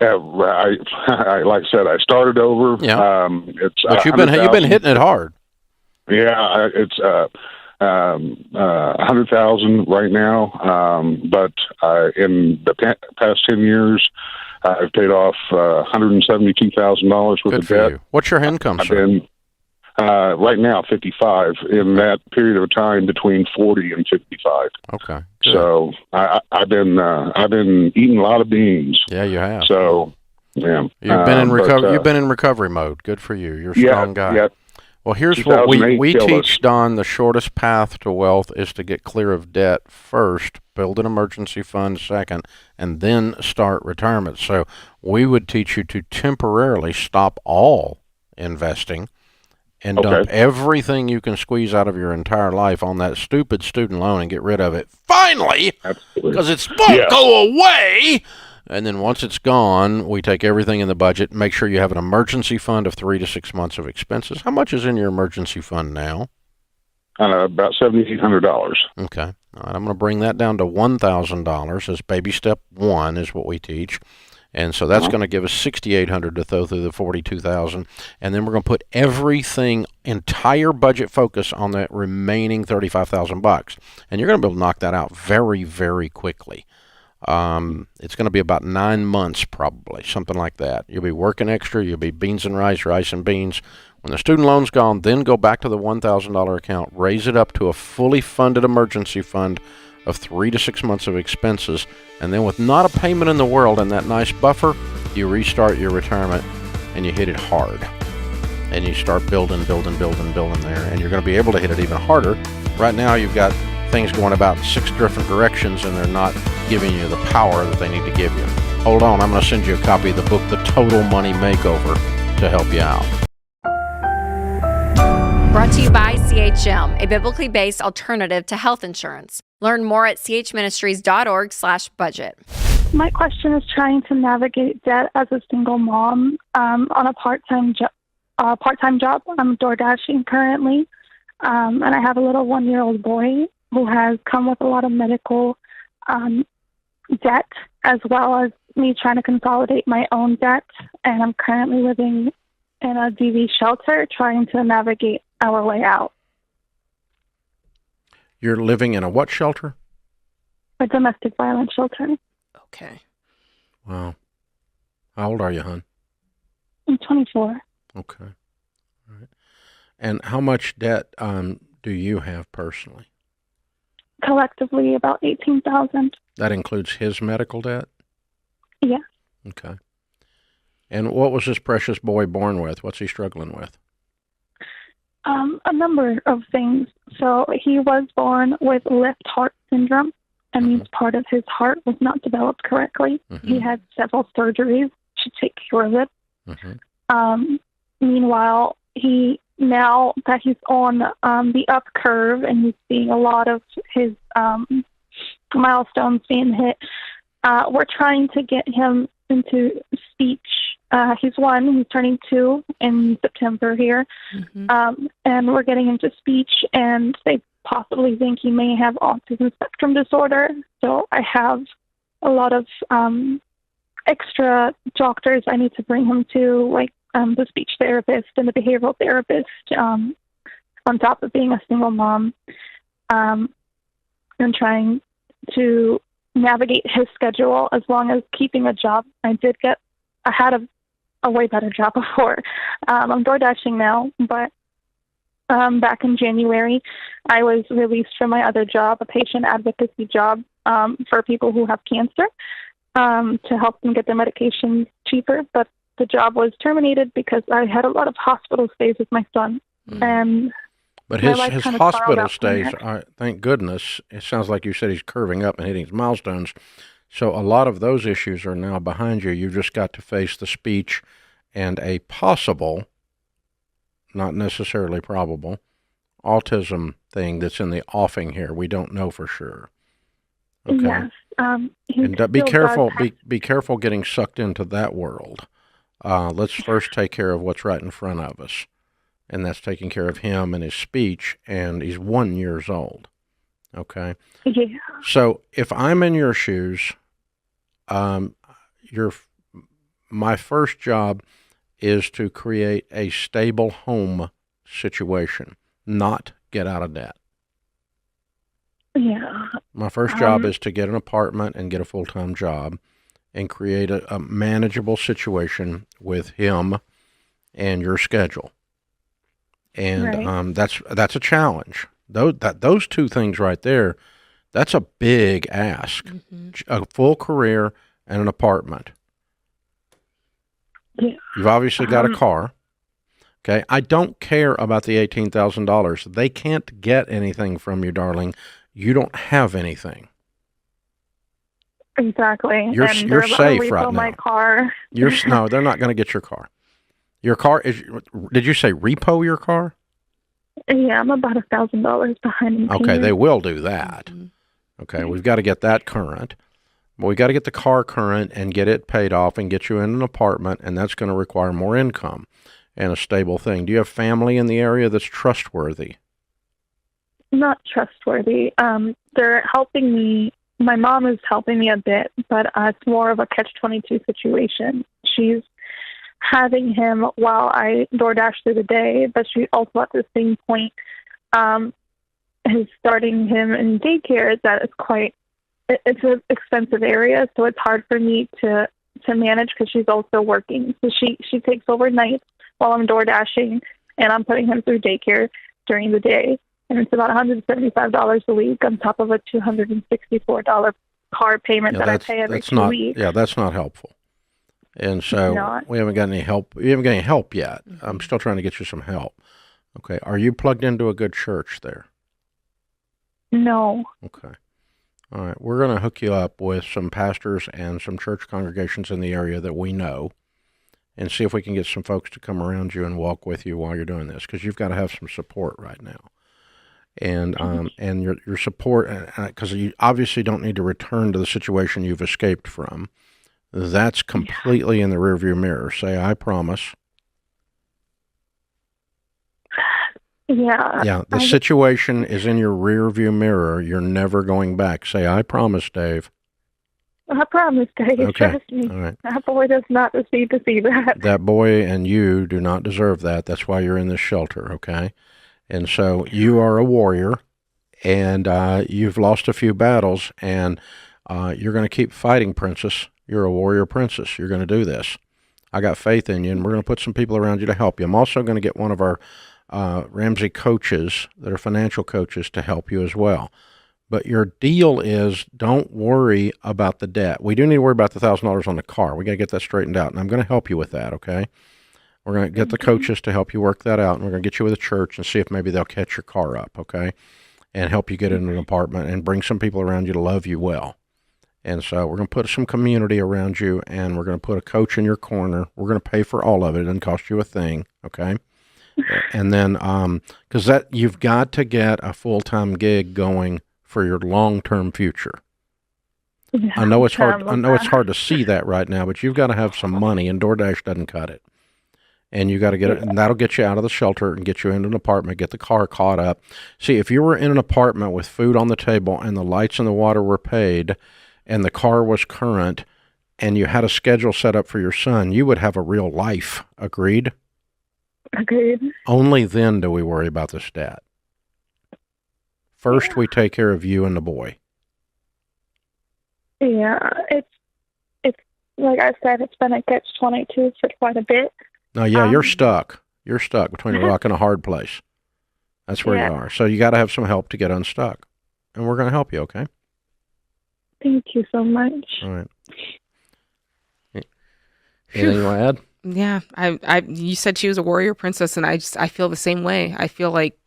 Speaker 18: I like I said, I started over.
Speaker 1: Yeah.
Speaker 18: It's
Speaker 1: but you've been hitting it hard.
Speaker 18: Yeah, it's 100,000 right now. But in the past 10 years, I've paid off $172,000 worth of debt.
Speaker 1: You. What's your income,
Speaker 18: I've
Speaker 1: sir?
Speaker 18: been right now 55. In that period of time between 40 and 55.
Speaker 1: Okay.
Speaker 18: Good. So I've been eating a lot of beans.
Speaker 1: Yeah, you have.
Speaker 18: So yeah,
Speaker 1: you've been in recovery. You've been in recovery mode. Good for you. You're a strong guy.
Speaker 18: Yeah.
Speaker 1: Well, here's what we teach, Don. The shortest path to wealth is to get clear of debt first, build an emergency fund second, and then start retirement. So we would teach you to temporarily stop all investing and dump everything you can squeeze out of your entire life on that stupid student loan and get rid of it finally, because it won't go away. And then once it's gone, we take everything in the budget, make sure you have an emergency fund of 3 to 6 months of expenses. How much is in your emergency fund now?
Speaker 18: about $7,800.
Speaker 1: Okay. All right. I'm going to bring that down to $1,000 as baby step one is what we teach. And so that's going to give us $6,800 to throw through the $42,000. And then we're going to put entire budget focus on that remaining $35,000. And you're going to be able to knock that out very, very quickly. It's going to be about 9 months probably, something like that. You'll be working extra. You'll be beans and rice and beans. When the student loan's gone, then go back to the $1,000 account, raise it up to a fully funded emergency fund of 3 to 6 months of expenses, and then with not a payment in the world and that nice buffer, you restart your retirement and you hit it hard. And you start building there, and you're going to be able to hit it even harder. Right now you've got things going about 6 different directions and they're not giving you the power that they need to give you. Hold on, I'm going to send you a copy of the book, The Total Money Makeover, to help you out.
Speaker 10: Brought to you by CHM, a biblically based alternative to health insurance. Learn more at chministries.org/budget.
Speaker 19: My question is trying to navigate debt as a single mom on a part-time job. I'm door dashing currently, and I have a little 1-year-old boy who has come with a lot of medical debt, as well as me trying to consolidate my own debt. And I'm currently living in a DV shelter, trying to navigate our way out.
Speaker 1: You're living in a what shelter?
Speaker 19: A domestic violence shelter.
Speaker 8: Okay.
Speaker 1: Wow. How old are you, hon?
Speaker 19: I'm 24.
Speaker 1: Okay. All right. And how much debt do you have personally?
Speaker 19: Collectively, about $18,000.
Speaker 1: That includes his medical debt?
Speaker 19: Yeah.
Speaker 1: Okay. And what was this precious boy born with? What's he struggling with?
Speaker 19: A number of things. So he was born with left heart syndrome. That means part of his heart was not developed correctly. He had several surgeries to take care of it. Meanwhile, now that he's on the up curve and he's seeing a lot of his milestones being hit, we're trying to get him into speech. He's 1, he's turning 2 in September here. And we're getting into speech, and they possibly think he may have autism spectrum disorder. So I have a lot of extra doctors I need to bring him to, like the speech therapist and the behavioral therapist, on top of being a single mom, and trying to navigate his schedule as long as keeping a job. I had a way better job before. I'm door dashing now, but back in January, I was released from my other job, a patient advocacy job for people who have cancer, to help them get their medications cheaper. But the job was terminated because I had a lot of hospital stays with my son. And
Speaker 1: but his hospital stays, thank goodness, it sounds like you said he's curving up and hitting his milestones. So a lot of those issues are now behind you. You've just got to face the speech and a possible, not necessarily probable, autism thing that's in the offing here. We don't know for sure. Okay.
Speaker 19: Yes.
Speaker 1: And be careful. Be careful getting sucked into that world. Let's first take care of what's right in front of us, and that's taking care of him and his speech. And he's 1 year old. Okay.
Speaker 19: Yeah.
Speaker 1: So if I'm in your shoes, my first job is to create a stable home situation, not get out of debt.
Speaker 19: Yeah.
Speaker 1: My first job is to get an apartment and get a full-time job and create a manageable situation with him and your schedule. And that's a challenge. Those two things right there, that's a big ask. A full career and an apartment.
Speaker 19: Yeah.
Speaker 1: You've obviously got a car. Okay. I don't care about the $18,000. They can't get anything from you, darling. You don't have anything.
Speaker 19: Exactly.
Speaker 1: You're safe right now.
Speaker 19: My car.
Speaker 1: No, they're not going to get your car. Your car is. Did you say repo your car?
Speaker 19: Yeah, I'm about $1,000 behind in
Speaker 1: Okay,
Speaker 19: payment.
Speaker 1: they will do that. Okay, we've got to get that current. But we've got to get the car current and get it paid off and get you in an apartment, and that's going to require more income and a stable thing. Do you have family in the area that's trustworthy?
Speaker 19: not trustworthy. They're helping me. My mom is helping me a bit, but it's more of a catch-22 situation. She's having him while I DoorDash through the day, but she also at the same point is starting him in daycare that is it's an expensive area, so it's hard for me to manage because she's also working. So she takes overnight while I'm door dashing, and I'm putting him through daycare during the day. And it's about $175 a week on top of a $264 car payment that I pay every 2 weeks.
Speaker 1: Yeah, that's not helpful. And so we haven't got any help. We haven't got any help yet. I'm still trying to get you some help. Okay. Are you plugged into a good church there?
Speaker 19: No.
Speaker 1: Okay. All right. We're going to hook you up with some pastors and some church congregations in the area that we know and see if we can get some folks to come around you and walk with you while you're doing this, because you've got to have some support right now. And your support, because you obviously don't need to return to the situation you've escaped from. That's completely in the rearview mirror. Say, I promise.
Speaker 19: Yeah.
Speaker 1: Yeah, the situation is in your rearview mirror. You're never going back. Say, I promise, Dave.
Speaker 19: I promise, Dave.
Speaker 1: Okay.
Speaker 19: Trust me.
Speaker 1: All right.
Speaker 19: That boy does not receive to see that.
Speaker 1: That boy and you do not deserve that. That's why you're in this shelter, okay? And so you are a warrior, and you've lost a few battles, and you're going to keep fighting, princess. You're a warrior princess. You're going to do this. I got faith in you, and we're going to put some people around you to help you. I'm also going to get one of our Ramsey coaches that are financial coaches to help you as well. But your deal is, don't worry about the debt. We do need to worry about the $1,000 on the car. We got to get that straightened out, and I'm going to help you with that, okay? We're going to get the coaches to help you work that out, and we're going to get you with a church and see if maybe they'll catch your car up, okay, and help you get into an apartment and bring some people around you to love you well. And so we're going to put some community around you, and we're going to put a coach in your corner. We're going to pay for all of it. It doesn't cost you a thing, okay? And then, because you've got to get a full-time gig going for your long-term future.
Speaker 19: Yeah,
Speaker 1: I know it's hard. I know it's hard to see that right now, but you've got to have some money, and DoorDash doesn't cut it. And you got to get it, and that'll get you out of the shelter and get you into an apartment, get the car caught up. See, if you were in an apartment with food on the table and the lights and the water were paid and the car was current and you had a schedule set up for your son, you would have a real life. Agreed?
Speaker 19: Agreed.
Speaker 1: Only then do we worry about this debt. First, we take care of you and the boy.
Speaker 19: Yeah, it's like I said, it's been a catch-22 for quite a bit.
Speaker 1: No, yeah, you're stuck. You're stuck between a rock and a hard place. That's where you are. So you got to have some help to get unstuck. And we're going to help you, okay?
Speaker 19: Thank you so much.
Speaker 1: All right. Anything you want to add?
Speaker 8: Yeah, you said she was a warrior princess, and I feel the same way. I feel like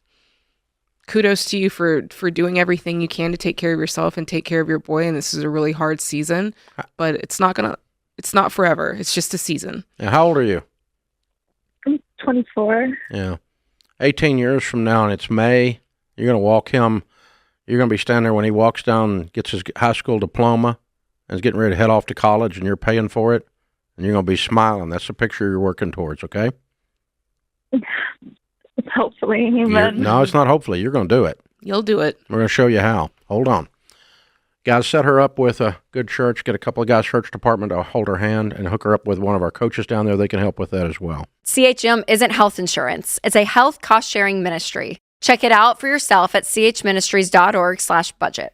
Speaker 8: kudos to you for doing everything you can to take care of yourself and take care of your boy. And this is a really hard season, but it's not forever. It's just a season.
Speaker 1: Now, how old are you?
Speaker 19: I'm 24.
Speaker 1: Yeah. 18 years from now, and it's May, you're going to walk him. You're going to be standing there when he walks down and gets his high school diploma and is getting ready to head off to college, and you're paying for it, and you're going to be smiling. That's the picture you're working towards, okay?
Speaker 19: Hopefully. Amen.
Speaker 1: No, it's not hopefully. You're going to do it.
Speaker 8: You'll do it.
Speaker 1: We're going to show you how. Hold on. Guys, set her up with a good church. Get a couple of guys' church department to hold her hand and hook her up with one of our coaches down there. They can help with that as well.
Speaker 10: CHM isn't health insurance. It's a health cost-sharing ministry. Check it out for yourself at chministries.org/budget.